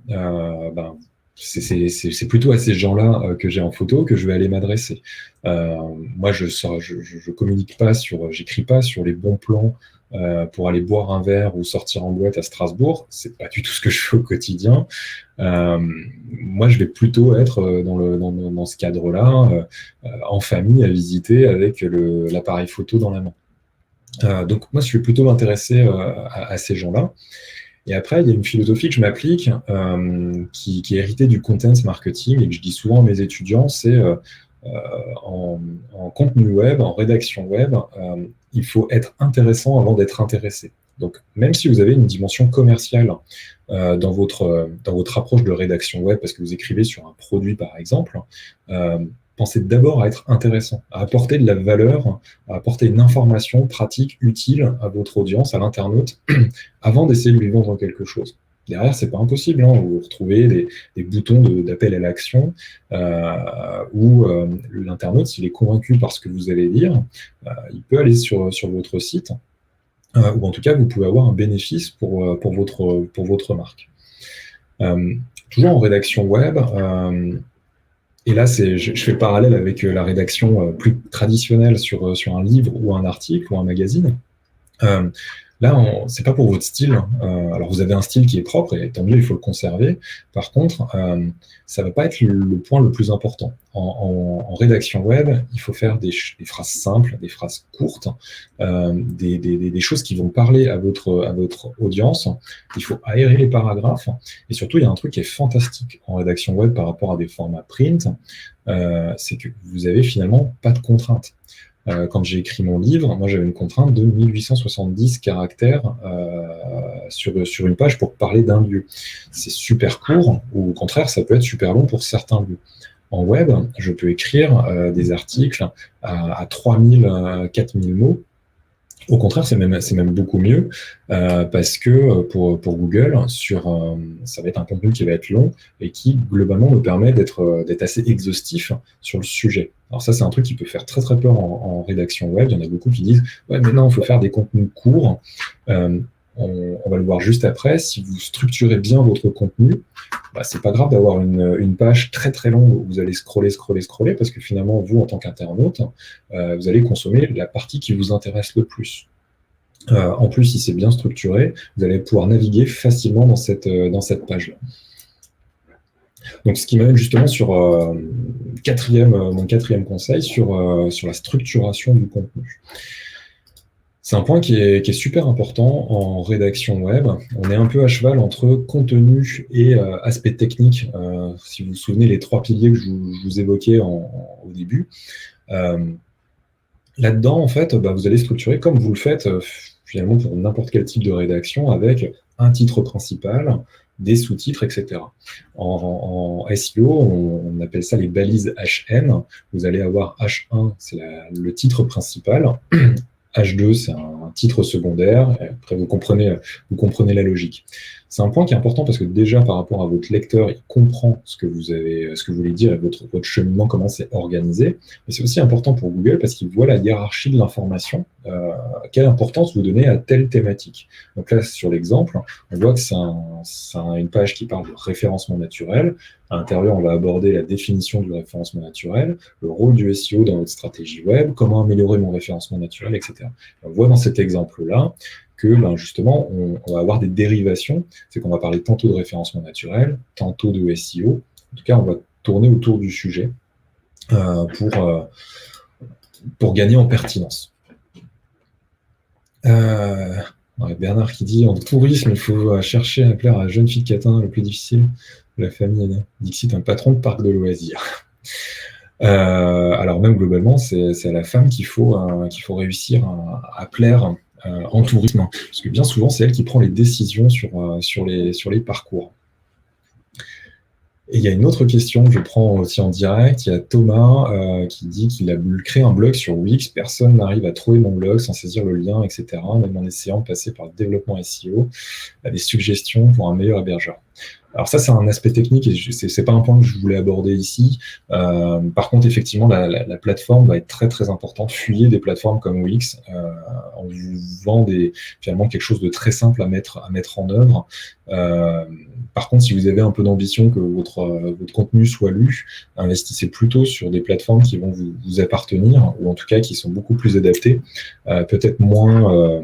c'est plutôt à ces gens-là que j'ai en photo que je vais aller m'adresser. Moi, je communique pas j'écris pas sur les bons plans pour aller boire un verre ou sortir en boîte à Strasbourg. C'est pas du tout ce que je fais au quotidien. Euh, Moi, je vais plutôt être dans ce cadre-là, en famille, à visiter avec l'appareil photo dans la main. Donc, moi, je vais plutôt m'intéresser à ces gens-là. Et après, il y a une philosophie que je m'applique qui est héritée du content marketing et que je dis souvent à mes étudiants, c'est euh, en contenu web, en rédaction web, il faut être intéressant avant d'être intéressé. Donc, même si vous avez une dimension commerciale dans votre approche de rédaction web, parce que vous écrivez sur un produit, par exemple, euh, pensez d'abord à être intéressant, à apporter de la valeur, à apporter une information pratique, utile à votre audience, à l'internaute, avant d'essayer de lui vendre quelque chose. Derrière, c'est pas impossible, hein. Vous retrouvez des boutons d'appel à l'action où l'internaute, s'il est convaincu par ce que vous allez dire, il peut aller sur votre site, ou en tout cas, vous pouvez avoir un bénéfice pour votre marque. Euh, Toujours en rédaction web, et là, je fais le parallèle avec la rédaction plus traditionnelle sur un livre ou un article ou un magazine. Euh, Là, c'est pas pour votre style. Alors, vous avez un style qui est propre et tant mieux, il faut le conserver. Par contre, ça va pas être le point le plus important. En rédaction web, il faut faire des phrases simples, des phrases courtes, des choses qui vont parler à votre audience. Il faut aérer les paragraphes. Et surtout, il y a un truc qui est fantastique en rédaction web par rapport à des formats print, c'est que vous avez finalement pas de contraintes. Quand j'ai écrit mon livre, moi j'avais une contrainte de 1870 caractères sur une page pour parler d'un lieu. C'est super court, ou au contraire, ça peut être super long pour certains lieux. En web, je peux écrire des articles à 3000, 4000 mots. Au contraire, c'est même beaucoup mieux parce que pour Google, ça va être un contenu qui va être long et qui, globalement, me permet d'être assez exhaustif sur le sujet. Alors ça, c'est un truc qui peut faire très très peur en rédaction web. Il y en a beaucoup qui disent « Ouais, mais non, il faut faire des contenus courts. On va le voir juste après. Si vous structurez bien votre contenu, c'est pas grave d'avoir une page très très longue où vous allez scroller, parce que finalement, vous, en tant qu'internaute, vous allez consommer la partie qui vous intéresse le plus. En plus, si c'est bien structuré, vous allez pouvoir naviguer facilement dans cette page-là. Donc, ce qui m'amène justement sur mon quatrième conseil sur la structuration du contenu. C'est un point qui est super important en rédaction web. On est un peu à cheval entre contenu et aspect technique. Si vous vous souvenez, les trois piliers que je vous évoquais au début. Là-dedans, en fait, vous allez structurer comme vous le faites finalement pour n'importe quel type de rédaction avec un titre principal, des sous-titres, etc. En SEO, on appelle ça les balises HN. Vous allez avoir H1, c'est le titre principal. H2, c'est un titre secondaire. Après, vous comprenez la logique. C'est un point qui est important parce que déjà, par rapport à votre lecteur, il comprend ce que vous avez, ce que vous voulez dire et votre cheminement, comment c'est organisé. Mais c'est aussi important pour Google parce qu'il voit la hiérarchie de l'information, quelle importance vous donnez à telle thématique. Donc là, sur l'exemple, on voit que c'est une page qui parle de référencement naturel. À l'intérieur, on va aborder la définition du référencement naturel, le rôle du SEO dans votre stratégie web, comment améliorer mon référencement naturel, etc. On voit dans cet exemple-là que justement, on va avoir des dérivations. C'est qu'on va parler tantôt de référencement naturel, tantôt de SEO. En tout cas, on va tourner autour du sujet euh, pour, euh, pour gagner en pertinence. Bernard qui dit, en tourisme, il faut chercher à plaire à la jeune fille de Catin, le plus difficile de la famille. Dixit, un patron de parc de loisirs. Alors même globalement, c'est à la femme qu'il faut réussir à plaire en tourisme. Parce que bien souvent, c'est elle qui prend les décisions sur les parcours. Et il y a une autre question que je prends aussi en direct. Il y a Thomas qui dit qu'il a créé un blog sur Wix. Personne n'arrive à trouver mon blog sans saisir le lien, etc. Même en essayant de passer par le développement SEO. Il a des suggestions pour un meilleur hébergeur. Alors ça, c'est un aspect technique et c'est pas un point que je voulais aborder ici. Par contre, effectivement, la plateforme va être très très importante. Fuyez des plateformes comme Wix. On vous vend finalement quelque chose de très simple à mettre en œuvre. Par contre, si vous avez un peu d'ambition que votre contenu soit lu, investissez plutôt sur des plateformes qui vont vous appartenir ou en tout cas qui sont beaucoup plus adaptées, peut-être moins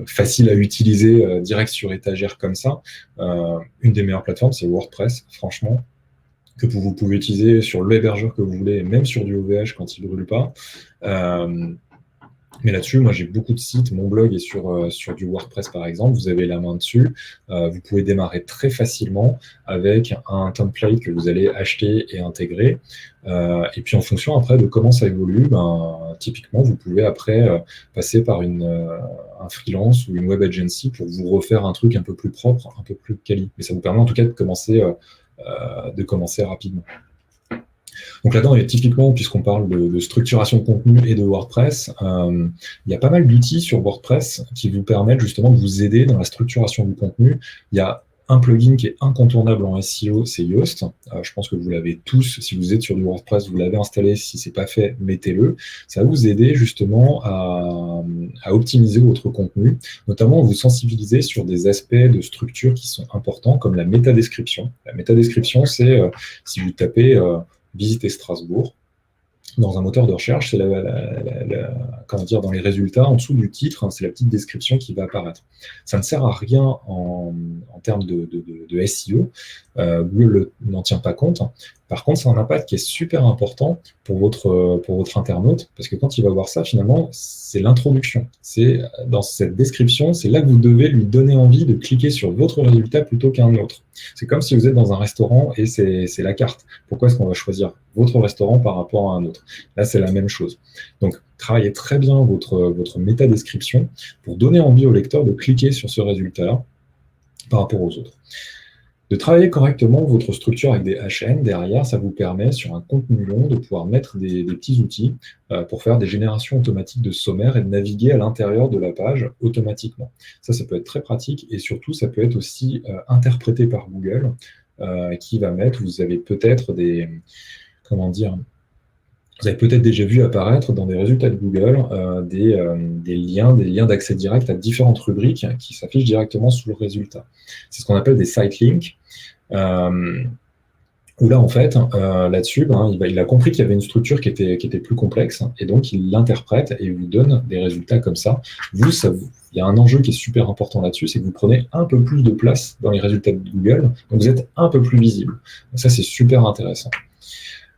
facile à utiliser direct sur étagère comme ça. Une des meilleures plateformes, c'est WordPress, franchement, que vous pouvez utiliser sur l'hébergeur que vous voulez, même sur du OVH quand il ne brûle pas. Mais là-dessus, moi, j'ai beaucoup de sites. Mon blog est sur du WordPress, par exemple. Vous avez la main dessus. Vous pouvez démarrer très facilement avec un template que vous allez acheter et intégrer. Et puis, en fonction, après, de comment ça évolue, typiquement, vous pouvez après passer par un freelance ou une web agency pour vous refaire un truc un peu plus propre, un peu plus quali. Mais ça vous permet en tout cas de commencer rapidement. Donc là-dedans, typiquement, puisqu'on parle de structuration de contenu et de WordPress, il y a pas mal d'outils sur WordPress qui vous permettent justement de vous aider dans la structuration du contenu. Il y a un plugin qui est incontournable en SEO, c'est Yoast. Je pense que vous l'avez tous. Si vous êtes sur du WordPress, vous l'avez installé. Si ce n'est pas fait, mettez-le. Ça va vous aider justement à optimiser votre contenu, notamment vous sensibiliser sur des aspects de structure qui sont importants, comme la métadescription. La métadescription, c'est si vous tapez visiter Strasbourg. Dans un moteur de recherche, c'est comment dire, dans les résultats, en dessous du titre, c'est la petite description qui va apparaître. Ça ne sert à rien en termes de SEO. Google n'en tient pas compte. Par contre, c'est un impact qui est super important pour votre internaute, parce que quand il va voir ça, finalement, c'est l'introduction. C'est dans cette description, c'est là que vous devez lui donner envie de cliquer sur votre résultat plutôt qu'un autre. C'est comme si vous êtes dans un restaurant et c'est la carte. Pourquoi est-ce qu'on va choisir votre restaurant par rapport à un autre? Là, c'est la même chose. Donc, travaillez très bien votre métadescription pour donner envie au lecteur de cliquer sur ce résultat-là par rapport aux autres. De travailler correctement votre structure avec des HN derrière, ça vous permet sur un contenu long de pouvoir mettre des petits outils pour faire des générations automatiques de sommaires et de naviguer à l'intérieur de la page automatiquement. Ça peut être très pratique et surtout, ça peut être aussi interprété par Google qui va mettre, vous avez peut-être vous avez peut-être déjà vu apparaître dans des résultats de Google des liens d'accès direct à différentes rubriques qui s'affichent directement sous le résultat. C'est ce qu'on appelle des site links. Où là, en fait, là-dessus, il a compris qu'il y avait une structure qui était plus complexe, et donc il l'interprète et vous donne des résultats comme ça. Il y a un enjeu qui est super important là-dessus, c'est que vous prenez un peu plus de place dans les résultats de Google, donc vous êtes un peu plus visible. Donc ça, c'est super intéressant.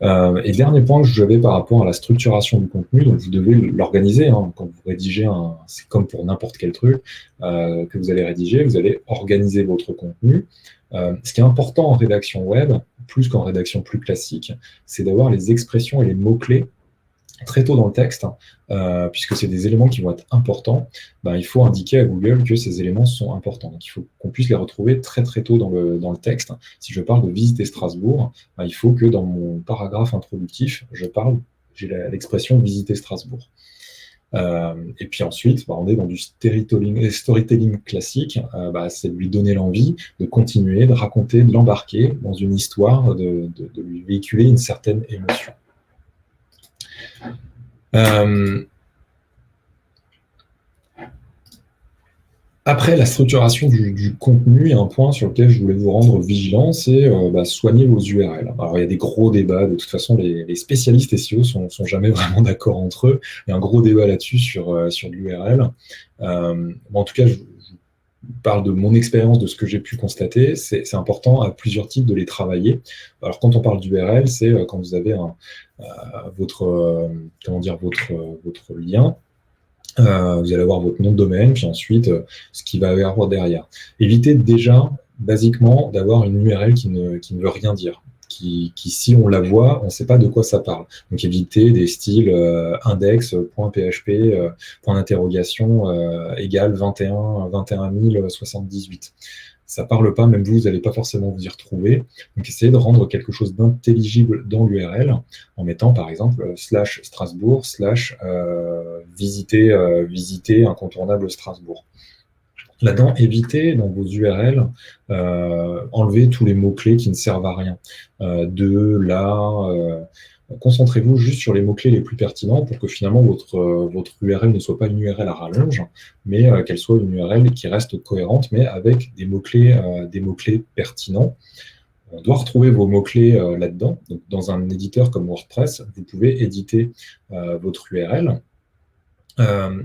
Et dernier point que j'avais par rapport à la structuration du contenu, donc vous devez l'organiser quand vous rédigez c'est comme pour n'importe quel truc que vous allez rédiger, vous allez organiser votre contenu. Ce qui est important en rédaction web, plus qu'en rédaction plus classique, c'est d'avoir les expressions et les mots-clés très tôt dans le texte, puisque c'est des éléments qui vont être importants. Il faut indiquer à Google que ces éléments sont importants. Donc, il faut qu'on puisse les retrouver très très tôt dans le texte. Si je parle de visiter Strasbourg, il faut que dans mon paragraphe introductif, j'ai l'expression visiter Strasbourg. Et puis ensuite, on est dans du storytelling classique. C'est de lui donner l'envie de continuer, de raconter, de l'embarquer dans une histoire, de lui véhiculer une certaine émotion. Après la structuration du contenu, il y a un point sur lequel je voulais vous rendre vigilant, c'est soigner vos URL. Alors, il y a des gros débats. De toute façon, les spécialistes SEO sont jamais vraiment d'accord entre eux. Il y a un gros débat là-dessus sur l'URL. En tout cas, je parle de mon expérience, de ce que j'ai pu constater. C'est important à plusieurs titres de les travailler. Alors, quand on parle d'URL, c'est quand vous avez votre lien. Vous allez avoir votre nom de domaine, puis ensuite ce qui va y avoir derrière. Évitez déjà, basiquement, d'avoir une URL qui ne veut rien dire. Qui, si on la voit, on ne sait pas de quoi ça parle. Donc évitez des styles index.php, point d'interrogation, égale 21 078. Ça ne parle pas, même vous n'allez pas forcément vous y retrouver. Donc essayez de rendre quelque chose d'intelligible dans l'URL en mettant par exemple /Strasbourg visiter incontournable Strasbourg. Là-dedans, évitez dans vos URL, enlever tous les mots-clés qui ne servent à rien. Concentrez-vous juste sur les mots-clés les plus pertinents pour que finalement votre URL ne soit pas une URL à rallonge, mais qu'elle soit une URL qui reste cohérente, mais avec des mots-clés pertinents. On doit retrouver vos mots-clés là-dedans. Donc, dans un éditeur comme WordPress, vous pouvez éditer votre URL.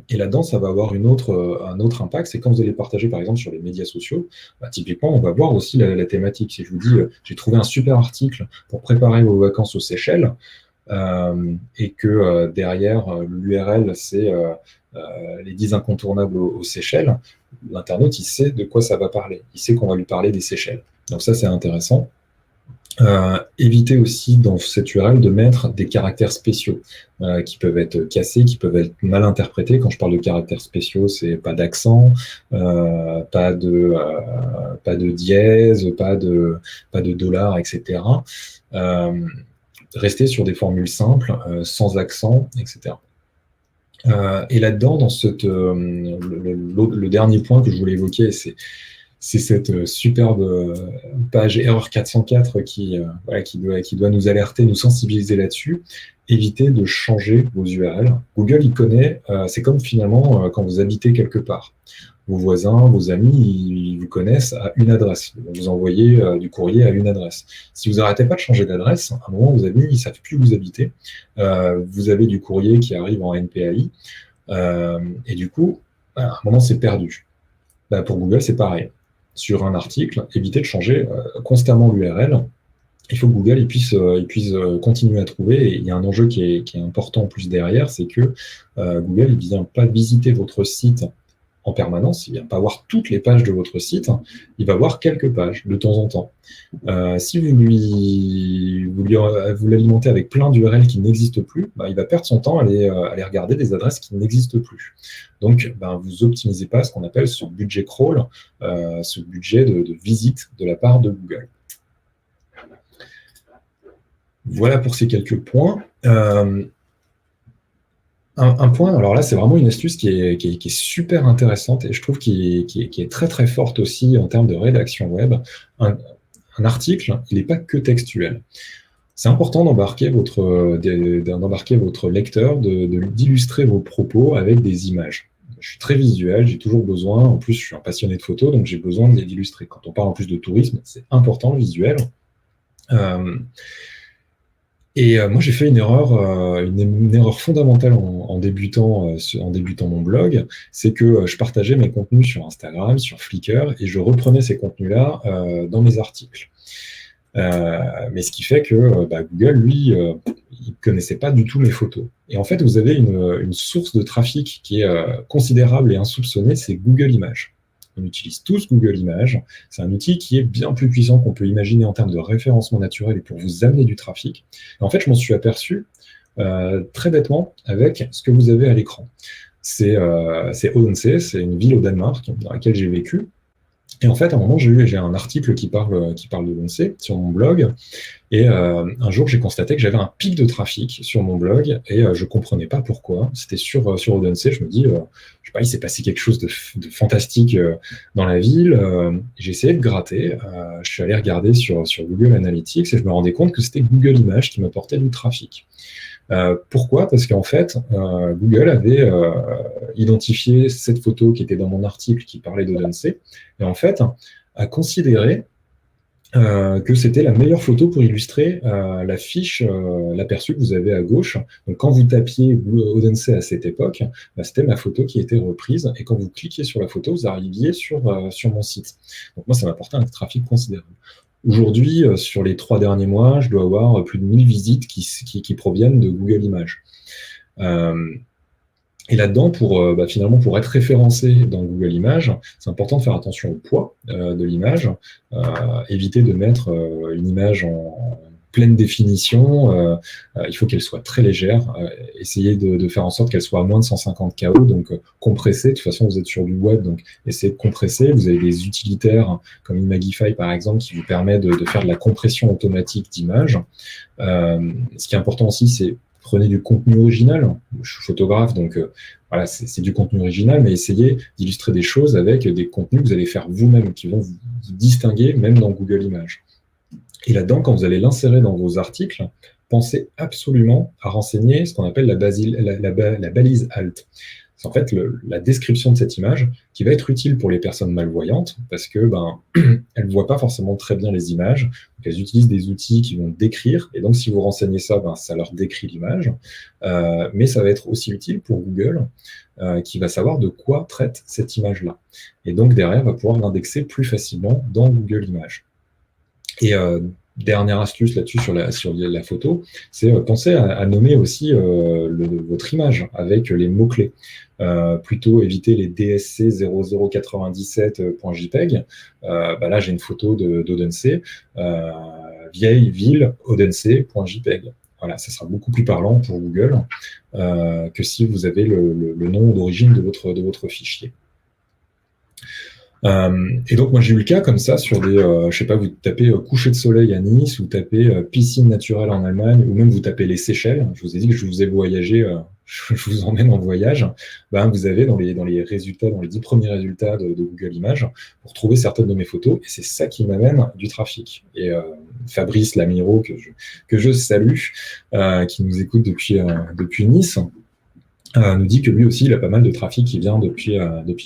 Et là-dedans, ça va avoir un autre impact, c'est quand vous allez partager par exemple sur les médias sociaux, typiquement on va voir aussi la thématique. Si je vous dis j'ai trouvé un super article pour préparer vos vacances aux Seychelles, et que derrière l'URL c'est les 10 incontournables aux Seychelles, l'internaute il sait de quoi ça va parler, il sait qu'on va lui parler des Seychelles. Donc ça c'est intéressant. Évitez aussi dans cette URL de mettre des caractères spéciaux qui peuvent être cassés, qui peuvent être mal interprétés. Quand je parle de caractères spéciaux, c'est pas d'accent, pas de dièse, pas de dollar, etc. Restez sur des formules simples, sans accent, etc. Et là-dedans, dans le dernier point que je voulais évoquer, c'est cette superbe page erreur 404 qui doit nous alerter, nous sensibiliser là-dessus. Évitez de changer vos URL. Google, il connaît, c'est comme finalement quand vous habitez quelque part. Vos voisins, vos amis, ils vous connaissent à une adresse. Vous envoyez du courrier à une adresse. Si vous n'arrêtez pas de changer d'adresse, à un moment, vos amis, ils ne savent plus où vous habitez. Vous avez du courrier qui arrive en NPAI. Et du coup, à un moment, c'est perdu. Pour Google, c'est pareil. Sur un article, évitez de changer constamment l'URL. Il faut que Google il puisse continuer à trouver. Et il y a un enjeu qui est important en plus derrière, c'est que Google ne vient pas visiter votre site en permanence, il ne vient pas voir toutes les pages de votre site, il va voir quelques pages de temps en temps. Si vous l'alimentez avec plein d'URL qui n'existent plus, il va perdre son temps à aller regarder des adresses qui n'existent plus. Donc, vous n'optimisez pas ce qu'on appelle ce budget crawl, ce budget de visite de la part de Google. Voilà pour ces quelques points. Un point, alors là, c'est vraiment une astuce qui est super intéressante et je trouve qui est très très forte aussi en termes de rédaction web. Un article, il n'est pas que textuel. C'est important d'embarquer votre lecteur, d'illustrer vos propos avec des images. Je suis très visuel, j'ai toujours besoin, en plus je suis un passionné de photos, donc j'ai besoin d'illustrer. Quand on parle en plus de tourisme, c'est important le visuel. Et moi, j'ai fait une erreur fondamentale en débutant mon blog, c'est que je partageais mes contenus sur Instagram, sur Flickr, et je reprenais ces contenus-là dans mes articles. Mais ce qui fait que Google, lui, il ne connaissait pas du tout mes photos. Et en fait, vous avez une source de trafic qui est considérable et insoupçonnée, c'est Google Images. On utilise tous Google Images. C'est un outil qui est bien plus puissant qu'on peut imaginer en termes de référencement naturel et pour vous amener du trafic. Et en fait, je m'en suis aperçu très bêtement avec ce que vous avez à l'écran. C'est Odense, c'est une ville au Danemark dans laquelle j'ai vécu. Et en fait, à un moment, j'ai un article qui parle de l'ONC sur mon blog. Et un jour, j'ai constaté que j'avais un pic de trafic sur mon blog et je ne comprenais pas pourquoi. C'était sur Odense. Je me dis, je sais pas, il s'est passé quelque chose de fantastique dans la ville. J'ai essayé de gratter. Je suis allé regarder sur Google Analytics et je me rendais compte que c'était Google Images qui m'apportait du trafic. Pourquoi? Parce qu'en fait, Google avait identifié cette photo qui était dans mon article qui parlait d'Odense et en fait a considéré que c'était la meilleure photo pour illustrer la fiche, l'aperçu que vous avez à gauche. Donc, quand vous tapiez Odense à cette époque, bah, c'était ma photo qui était reprise. Et quand vous cliquiez sur la photo, vous arriviez sur mon site. Donc, moi, ça m'apportait un trafic considérable. Aujourd'hui, sur les 3 derniers mois, je dois avoir plus de 1000 visites qui proviennent de Google Images. Et là-dedans, finalement, pour être référencé dans Google Images, c'est important de faire attention au poids de l'image, éviter de mettre une image en pleine définition, il faut qu'elle soit très légère, essayer de faire en sorte qu'elle soit à moins de 150 kO, donc compressée. De toute façon, vous êtes sur du web, donc essayez de compresser. Vous avez des utilitaires comme Imagify, par exemple, qui vous permet de faire de la compression automatique d'images. Ce qui est important aussi, c'est prenez du contenu original. Je suis photographe, donc voilà, c'est du contenu original, mais essayez d'illustrer des choses avec des contenus que vous allez faire vous-même, qui vont vous distinguer même dans Google Images. Et là-dedans, quand vous allez l'insérer dans vos articles, pensez absolument à renseigner ce qu'on appelle la balise alt. C'est en fait la description de cette image qui va être utile pour les personnes malvoyantes parce que elles ne voient pas forcément très bien les images. Donc elles utilisent des outils qui vont décrire. Et donc, si vous renseignez ça, ça leur décrit l'image. Mais ça va être aussi utile pour Google qui va savoir de quoi traite cette image-là. Et donc, derrière, va pouvoir l'indexer plus facilement dans Google Images. Et dernière astuce là-dessus sur la photo, c'est penser à nommer aussi votre image avec les mots-clés. Plutôt éviter les DSC 0097.jpg. Là, j'ai une photo d'Odense, vieille ville Odense.jpg. Voilà, ça sera beaucoup plus parlant pour Google que si vous avez le nom d'origine de votre fichier. Et donc, moi, j'ai eu le cas comme ça sur des, je sais pas, vous tapez coucher de soleil à Nice, ou tapez piscine naturelle en Allemagne, ou même vous tapez les Seychelles. Je vous ai dit que je vous ai voyagé, je vous emmène en voyage. Vous avez dans les résultats, dans les 10 premiers résultats de Google Images, vous retrouvez certaines de mes photos, et c'est ça qui m'amène du trafic. Et Fabrice Lamiro, que je salue, qui nous écoute depuis Nice, nous dit que lui aussi, il a pas mal de trafic qui vient depuis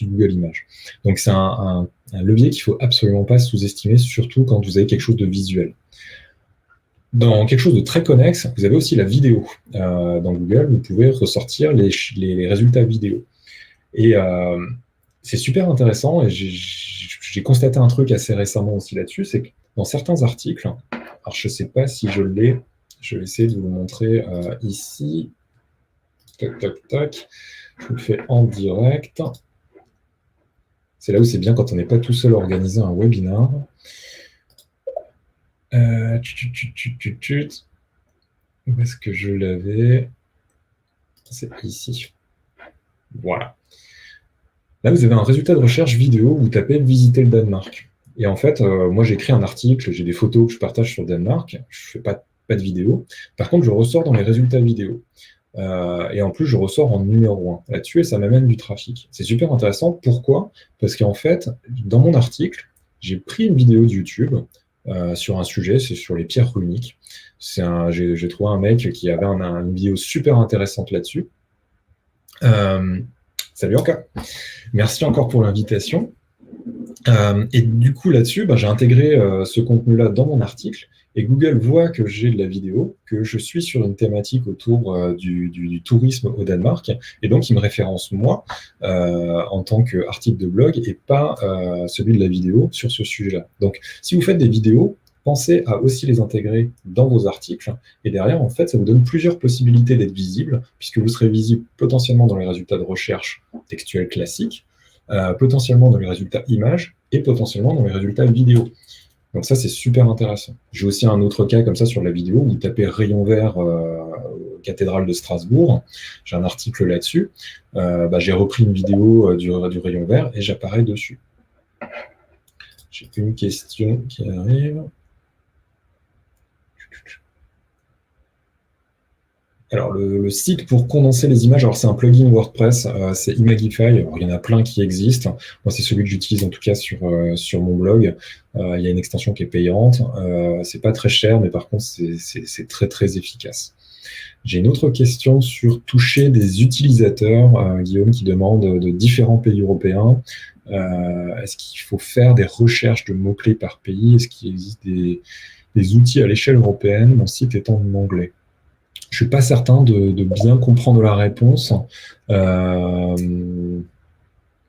Google Images. Donc, c'est un levier qu'il ne faut absolument pas sous-estimer, surtout quand vous avez quelque chose de visuel. Dans quelque chose de très connexe, vous avez aussi la vidéo. Dans Google, vous pouvez ressortir les résultats vidéo. Et c'est super intéressant, et j'ai constaté un truc assez récemment aussi là-dessus, c'est que dans certains articles, alors je ne sais pas si je l'ai, je vais essayer de vous le montrer ici. Tac, tac, tac. Je vous le fais en direct. C'est là où c'est bien quand on n'est pas tout seul à organiser un webinaire. Où est-ce que je l'avais? C'est ici. Voilà. Là, vous avez un résultat de recherche vidéo où vous tapez « Visiter le Danemark ». Et en fait, moi, j'ai écrit un article, j'ai des photos que je partage sur le Danemark. Je ne fais pas de vidéo. Par contre, je ressors dans les résultats vidéo. Et en plus, je ressors en numéro 1 là-dessus et ça m'amène du trafic. C'est super intéressant. Pourquoi? Parce qu'en fait, dans mon article, j'ai pris une vidéo de YouTube sur un sujet, c'est sur les pierres runiques. J'ai trouvé un mec qui avait une vidéo super intéressante là-dessus. Salut Anka. Merci encore pour l'invitation. Et du coup, là-dessus, j'ai intégré ce contenu-là dans mon article. Et Google voit que j'ai de la vidéo, que je suis sur une thématique autour du tourisme au Danemark, et donc il me référence moi en tant qu'article de blog et pas celui de la vidéo sur ce sujet-là. Donc, si vous faites des vidéos, pensez à aussi les intégrer dans vos articles, et derrière, en fait, ça vous donne plusieurs possibilités d'être visible, puisque vous serez visible potentiellement dans les résultats de recherche textuels classiques, potentiellement dans les résultats images, et potentiellement dans les résultats vidéo. Donc ça, c'est super intéressant. J'ai aussi un autre cas comme ça sur la vidéo où vous tapez rayon vert cathédrale de Strasbourg. J'ai un article là-dessus. J'ai repris une vidéo du rayon vert et j'apparais dessus. J'ai une question qui arrive. Alors, le site pour condenser les images, alors c'est un plugin WordPress, c'est Imagify. Alors, il y en a plein qui existent. Moi, c'est celui que j'utilise en tout cas sur mon blog. Il y a une extension qui est payante. C'est pas très cher, mais par contre, c'est très très efficace. J'ai une autre question sur toucher des utilisateurs, Guillaume, qui demande de différents pays européens. Est-ce qu'il faut faire des recherches de mots-clés par pays? Est-ce qu'il existe des outils à l'échelle européenne? Mon site étant en anglais. Je suis pas certain de bien comprendre la réponse. À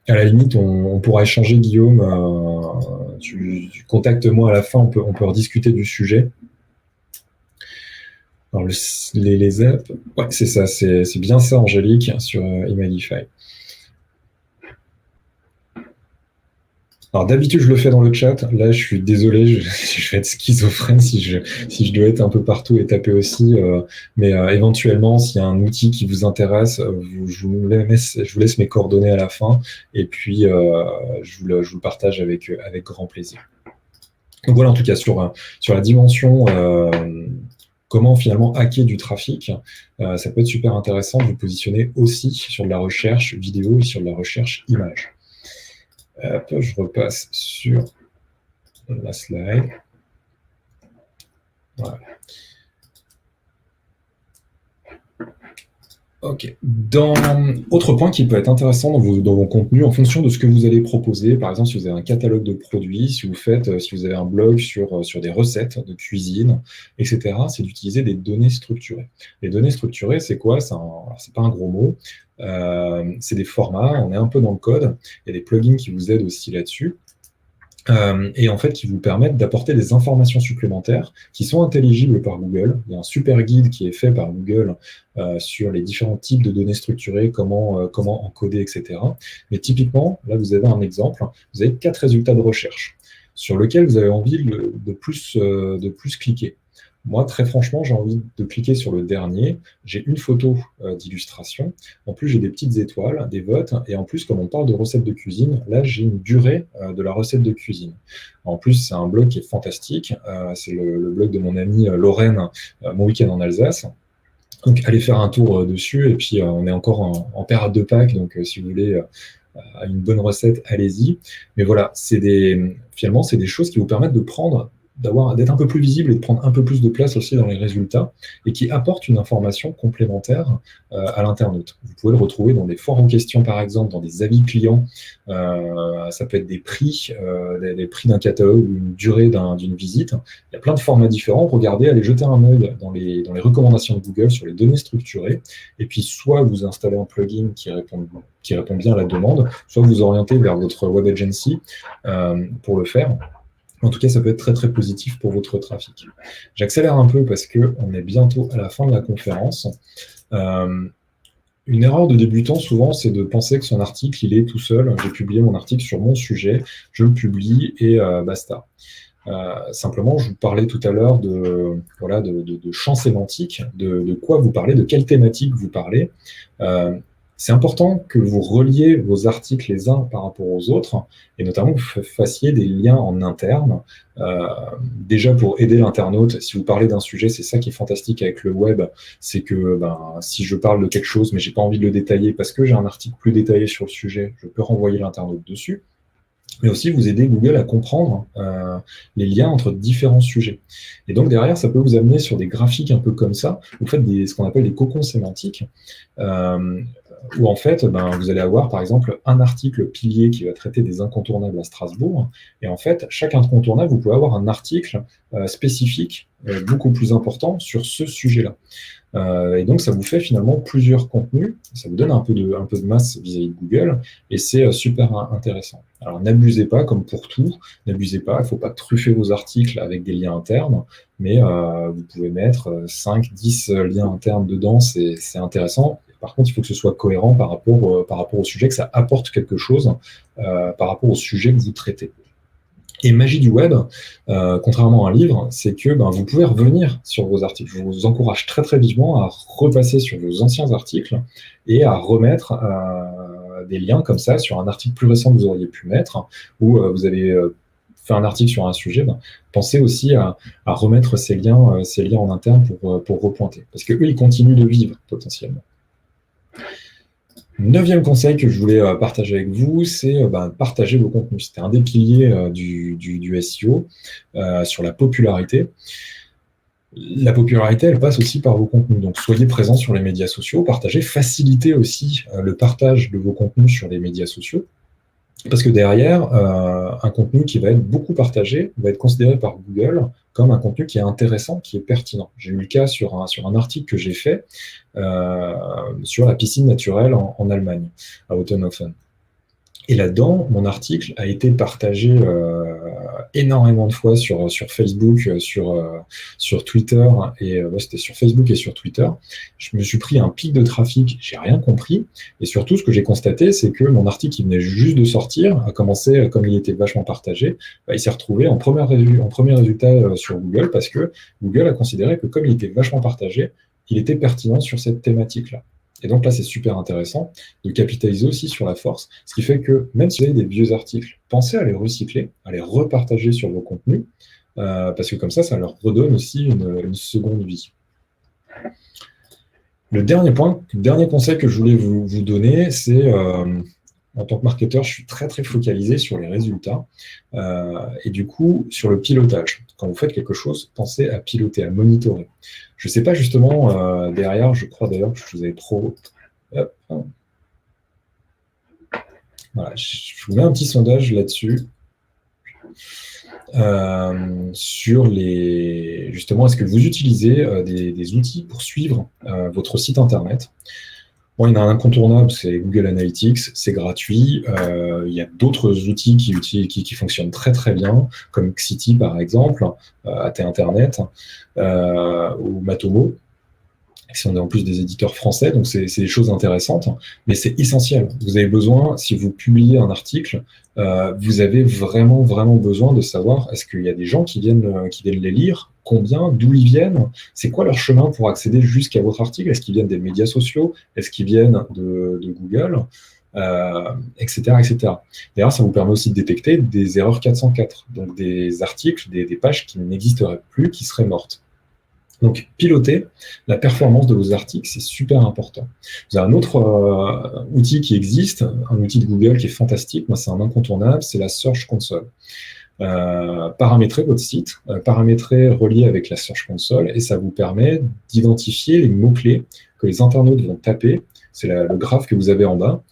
la limite, on pourra échanger, Guillaume. Tu contactes-moi à la fin, on peut rediscuter du sujet. Alors, les apps, ouais, c'est ça, c'est bien ça, Angélique, sur Imagify. Alors d'habitude, je le fais dans le chat. Là, je suis désolé, je vais être schizophrène si je dois être un peu partout et taper aussi. Mais éventuellement, s'il y a un outil qui vous intéresse, je vous laisse mes coordonnées à la fin. Et puis, je vous le partage avec grand plaisir. Donc voilà, en tout cas, sur la dimension comment finalement hacker du trafic, ça peut être super intéressant de vous positionner aussi sur de la recherche vidéo et sur de la recherche image. Hop, je repasse sur la slide. Voilà. Ok. Autre point qui peut être intéressant dans vos contenus, en fonction de ce que vous allez proposer, par exemple, si vous avez un catalogue de produits, si vous avez un blog sur des recettes de cuisine, etc., c'est d'utiliser des données structurées. Les données structurées, c'est quoi? C'est pas un gros mot. C'est des formats, on est un peu dans le code. Il y a des plugins qui vous aident aussi là-dessus. Et en fait, qui vous permettent d'apporter des informations supplémentaires qui sont intelligibles par Google. Il y a un super guide qui est fait par Google sur les différents types de données structurées, comment encoder, etc. Mais typiquement, là, vous avez un exemple. Vous avez 4 résultats de recherche sur lesquels vous avez envie de plus cliquer. Moi, très franchement, j'ai envie de cliquer sur le dernier. J'ai une photo d'illustration. En plus, j'ai des petites étoiles, des votes. Et en plus, comme on parle de recettes de cuisine, là, j'ai une durée de la recette de cuisine. En plus, c'est un blog qui est fantastique. C'est le blog de mon amie Lorraine, Mon week-end en Alsace. Donc, allez faire un tour dessus. Et puis, on est encore en période de Pâques. Donc, si vous voulez une bonne recette, allez-y. Mais voilà, finalement, c'est des choses qui vous permettent d'être un peu plus visible et de prendre un peu plus de place aussi dans les résultats et qui apportent une information complémentaire à l'internaute. Vous pouvez le retrouver dans des forums questions, par exemple, dans des avis clients. Ça peut être des prix d'un catalogue ou une durée d'une visite. Il y a plein de formats différents. Regardez, allez jeter un œil dans les recommandations de Google sur les données structurées. Et puis, soit vous installez un plugin qui répond bien à la demande, soit vous orientez vers votre web agency pour le faire. En tout cas, ça peut être très, très positif pour votre trafic. J'accélère un peu parce qu'on est bientôt à la fin de la conférence. Une erreur de débutant, souvent, c'est de penser que son article, il est tout seul. J'ai publié mon article sur mon sujet, je le publie et basta. Simplement, je vous parlais tout à l'heure de champs sémantiques, de quoi vous parlez, de quelle thématique vous parlez. C'est important que vous reliez vos articles les uns par rapport aux autres, et notamment que vous fassiez des liens en interne. Déjà pour aider l'internaute, si vous parlez d'un sujet, c'est ça qui est fantastique avec le web, c'est que si je parle de quelque chose, mais j'ai pas envie de le détailler parce que j'ai un article plus détaillé sur le sujet, je peux renvoyer l'internaute dessus. Mais aussi vous aider Google à comprendre les liens entre différents sujets. Et donc derrière, ça peut vous amener sur des graphiques un peu comme ça. Vous faites ce qu'on appelle des cocons sémantiques, où en fait, vous allez avoir par exemple un article pilier qui va traiter des incontournables à Strasbourg. Et en fait, chaque incontournable, vous pouvez avoir un article spécifique, beaucoup plus important sur ce sujet-là. Et donc, ça vous fait finalement plusieurs contenus, ça vous donne un peu de masse vis-à-vis de Google, et c'est super intéressant. Alors, n'abusez pas, comme pour tout, n'abusez pas, il ne faut pas truffer vos articles avec des liens internes, mais vous pouvez mettre 5, 10 liens internes dedans, c'est intéressant. Par contre, il faut que ce soit cohérent par rapport au sujet, que ça apporte quelque chose par rapport au sujet que vous traitez. Et magie du web, contrairement à un livre, c'est que vous pouvez revenir sur vos articles. Je vous encourage très très vivement à repasser sur vos anciens articles et à remettre des liens comme ça sur un article plus récent que vous auriez pu mettre, où vous avez fait un article sur un sujet, pensez aussi à remettre ces liens en interne pour repointer. Parce qu'eux, ils continuent de vivre potentiellement. 9e conseil que je voulais partager avec vous, c'est partager vos contenus. C'était un des piliers du SEO sur la popularité. La popularité, elle passe aussi par vos contenus. Donc, soyez présents sur les médias sociaux, partagez, facilitez aussi le partage de vos contenus sur les médias sociaux. Parce que derrière, un contenu qui va être beaucoup partagé va être considéré par Google comme un contenu qui est intéressant, qui est pertinent. J'ai eu le cas sur un article que j'ai fait sur la piscine naturelle en Allemagne, à Ottenhofen. Et là-dedans, mon article a été partagé énormément de fois sur Facebook, sur Twitter, et c'était sur Facebook et sur Twitter. Je me suis pris un pic de trafic, j'ai rien compris, et surtout ce que j'ai constaté, c'est que mon article qui venait juste de sortir, a commencé, comme il était vachement partagé, il s'est retrouvé en premier résultat sur Google, parce que Google a considéré que comme il était vachement partagé, il était pertinent sur cette thématique-là. Et donc là, c'est super intéressant de capitaliser aussi sur la force, ce qui fait que même si vous avez des vieux articles, pensez à les recycler, à les repartager sur vos contenus, parce que comme ça leur redonne aussi une seconde vie. Le dernier conseil que je voulais vous donner, c'est en tant que marketeur, je suis très très focalisé sur les résultats et du coup sur le pilotage. Quand vous faites quelque chose, pensez à piloter, à monitorer. Je ne sais pas justement derrière, je crois d'ailleurs que je vous avais trop. Hop. Voilà, je vous mets un petit sondage là-dessus. Sur justement, est-ce que vous utilisez des outils pour suivre votre site internet? Bon, il y en a un incontournable, c'est Google Analytics, c'est gratuit. Il y a d'autres outils qui fonctionnent très très bien, comme Xity par exemple, AT Internet, ou Matomo, si on est en plus des éditeurs français, donc c'est des choses intéressantes, mais c'est essentiel. Vous avez besoin, si vous publiez un article, vous avez vraiment, vraiment besoin de savoir est-ce qu'il y a des gens qui viennent les lire, combien, d'où ils viennent, c'est quoi leur chemin pour accéder jusqu'à votre article, est-ce qu'ils viennent des médias sociaux, est-ce qu'ils viennent de Google, etc., etc. D'ailleurs, ça vous permet aussi de détecter des erreurs 404, donc des articles, des pages qui n'existeraient plus, qui seraient mortes. Donc, piloter la performance de vos articles, c'est super important. Vous avez un autre outil qui existe, un outil de Google qui est fantastique, moi c'est un incontournable, c'est la Search Console. Paramétrer votre site, paramétrer, relier avec la Search Console, et ça vous permet d'identifier les mots-clés que les internautes vont taper, c'est le graphe que vous avez en bas,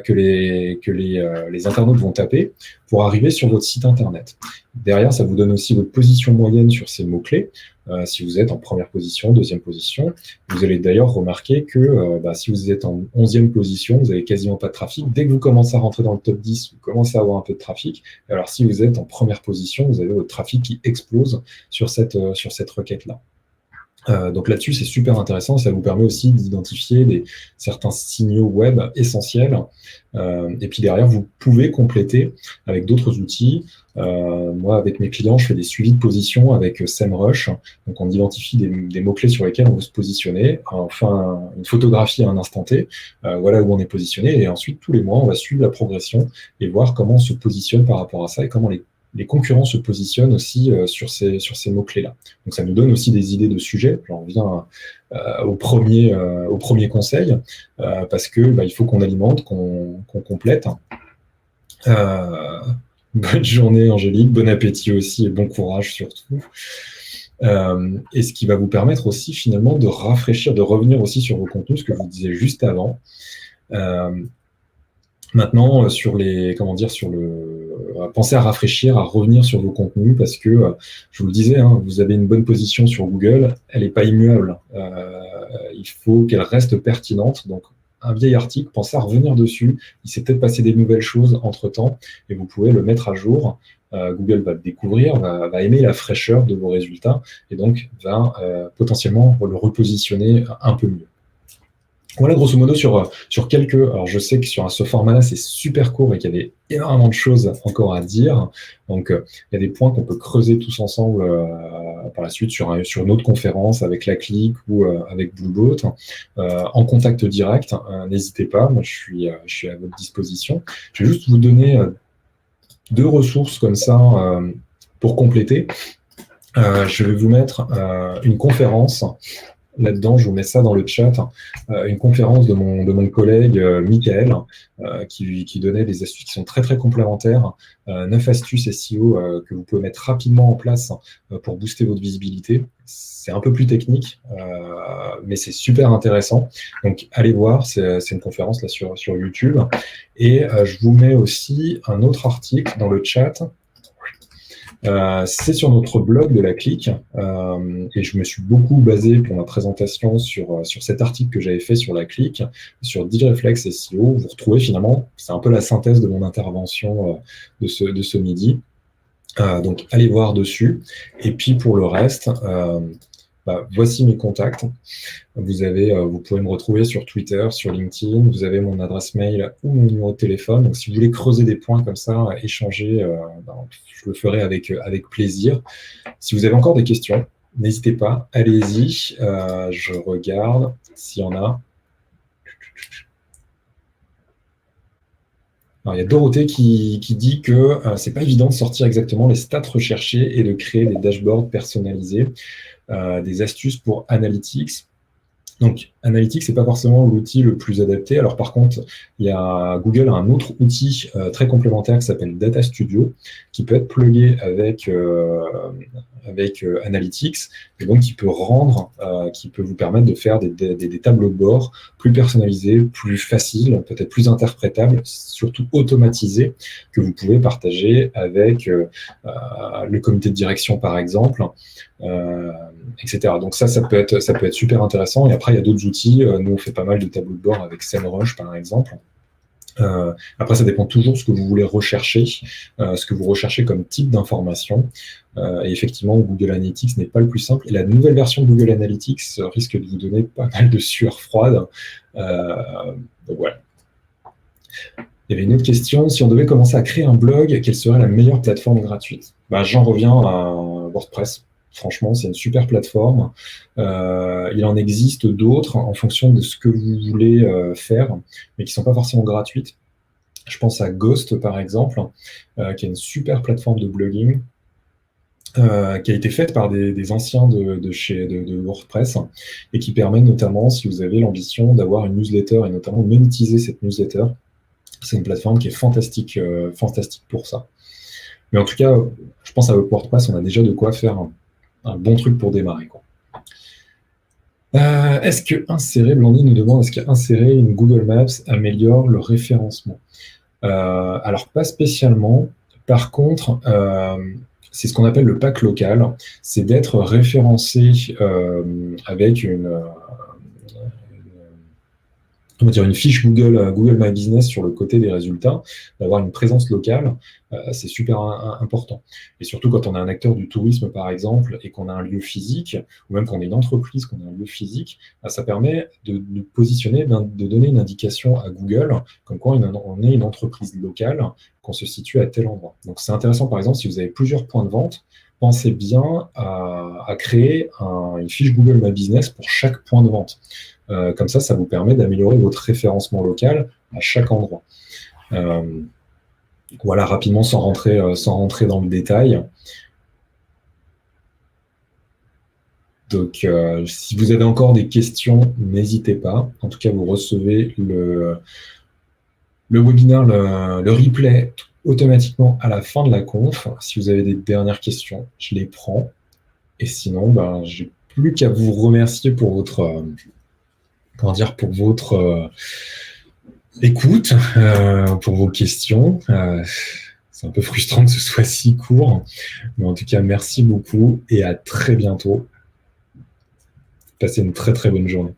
que les internautes vont taper pour arriver sur votre site internet. Derrière, ça vous donne aussi votre position moyenne sur ces mots-clés. Si vous êtes en première position, deuxième position, vous allez d'ailleurs remarquer que si vous êtes en 11e position, vous n'avez quasiment pas de trafic. Dès que vous commencez à rentrer dans le top 10, vous commencez à avoir un peu de trafic. Alors si vous êtes en première position, vous avez votre trafic qui explose sur cette requête-là. Donc là-dessus, c'est super intéressant. Ça vous permet aussi d'identifier certains signaux web essentiels. Et puis derrière, vous pouvez compléter avec d'autres outils. Moi, avec mes clients, je fais des suivis de position avec SEMrush. Donc, on identifie des mots-clés sur lesquels on veut se positionner. Enfin, une photographie à un instant T. Voilà où on est positionné. Et ensuite, tous les mois, on va suivre la progression et voir comment on se positionne par rapport à ça et comment les concurrents se positionnent aussi sur ces mots-clés-là. Donc, ça nous donne aussi des idées de sujets. J'en reviens au premier conseil, parce que il faut qu'on alimente, qu'on complète. Bonne journée, Angélique. Bon appétit aussi et bon courage surtout. Et ce qui va vous permettre aussi finalement de rafraîchir, de revenir aussi sur vos contenus, ce que je vous disais juste avant. Maintenant, pensez à rafraîchir, à revenir sur vos contenus parce que, je vous le disais, vous avez une bonne position sur Google, elle n'est pas immuable. Il faut qu'elle reste pertinente. Donc, un vieil article, pensez à revenir dessus. Il s'est peut-être passé des nouvelles choses entre-temps et vous pouvez le mettre à jour. Google va le découvrir, va aimer la fraîcheur de vos résultats et donc va potentiellement le repositionner un peu mieux. Voilà, grosso modo, sur quelques... Alors, je sais que sur ce format-là, c'est super court et qu'il y avait énormément de choses encore à dire. Donc, il y a des points qu'on peut creuser tous ensemble par la suite sur une autre conférence avec la clique ou avec Blueboat. En contact direct, n'hésitez pas. Moi, je suis à votre disposition. Je vais juste vous donner deux ressources comme ça pour compléter. Je vais vous mettre une conférence. Là-dedans, je vous mets ça dans le chat, une conférence de mon collègue Michael, qui donnait des astuces qui sont très très complémentaires, 9 astuces SEO que vous pouvez mettre rapidement en place pour booster votre visibilité. C'est un peu plus technique, mais c'est super intéressant. Donc allez voir, c'est une conférence là sur YouTube. Et je vous mets aussi un autre article dans le chat. C'est sur notre blog de la Clique et je me suis beaucoup basé pour ma présentation sur cet article que j'avais fait sur la Clique, sur 10 réflexes SEO. Vous retrouvez finalement, c'est un peu la synthèse de mon intervention de ce midi. Donc allez voir dessus. Et puis pour le reste, voici mes contacts. Vous pouvez me retrouver sur Twitter, sur LinkedIn. Vous avez mon adresse mail ou mon numéro de téléphone. Donc, si vous voulez creuser des points comme ça, échanger, je le ferai avec plaisir. Si vous avez encore des questions, n'hésitez pas, allez-y. Je regarde s'il y en a. Alors, il y a Dorothée qui dit que c'est pas évident de sortir exactement les stats recherchées et de créer des dashboards personnalisés, des astuces pour Analytics. Donc, Analytics, c'est pas forcément l'outil le plus adapté. Alors, par contre, Google a un autre outil très complémentaire qui s'appelle Data Studio, qui peut être plugué avec Analytics, et donc qui peut vous permettre de faire des tableaux de bord plus personnalisés, plus faciles, peut-être plus interprétables, surtout automatisés, que vous pouvez partager avec le comité de direction, par exemple, etc. Donc ça peut être super intéressant. Et après, il y a d'autres outils. Nous, on fait pas mal de tableaux de bord avec SEMrush, par exemple. Après, ça dépend toujours de ce que vous voulez rechercher, ce que vous recherchez comme type d'information. Et effectivement, Google Analytics n'est pas le plus simple. Et la nouvelle version de Google Analytics risque de vous donner pas mal de sueur froide. Donc voilà. Il y avait une autre question. Si on devait commencer à créer un blog, quelle serait la meilleure plateforme gratuite? J'en reviens à WordPress. Franchement, c'est une super plateforme. Il en existe d'autres en fonction de ce que vous voulez faire, mais qui ne sont pas forcément gratuites. Je pense à Ghost, par exemple, qui est une super plateforme de blogging, qui a été faite par des anciens de WordPress et qui permet notamment, si vous avez l'ambition d'avoir une newsletter et notamment monétiser cette newsletter, c'est une plateforme qui est fantastique pour ça. Mais en tout cas, je pense à WordPress, on a déjà de quoi faire un bon truc pour démarrer, quoi. Est-ce que insérer, Blandine nous demande, est-ce qu'insérer une Google Maps améliore le référencement? Alors, pas spécialement. Par contre, c'est ce qu'on appelle le pack local. C'est d'être référencé avec on va dire une fiche Google My Business sur le côté des résultats, d'avoir une présence locale, c'est super important. Et surtout quand on est un acteur du tourisme, par exemple, et qu'on a un lieu physique, ou même qu'on est une entreprise, qu'on a un lieu physique, ça permet de nous positionner, de donner une indication à Google, comme quoi on est une entreprise locale, qu'on se situe à tel endroit. Donc c'est intéressant, par exemple, si vous avez plusieurs points de vente, pensez bien à créer une fiche Google My Business pour chaque point de vente. Comme ça vous permet d'améliorer votre référencement local à chaque endroit. Voilà, rapidement, sans rentrer dans le détail. Donc, si vous avez encore des questions, n'hésitez pas. En tout cas, vous recevez le webinaire, le replay automatiquement à la fin de la conf. Si vous avez des dernières questions, je les prends. Et sinon, j'ai plus qu'à vous remercier pour votre écoute, pour vos questions. C'est un peu frustrant que ce soit si court, mais en tout cas, merci beaucoup et à très bientôt. Passez une très très bonne journée.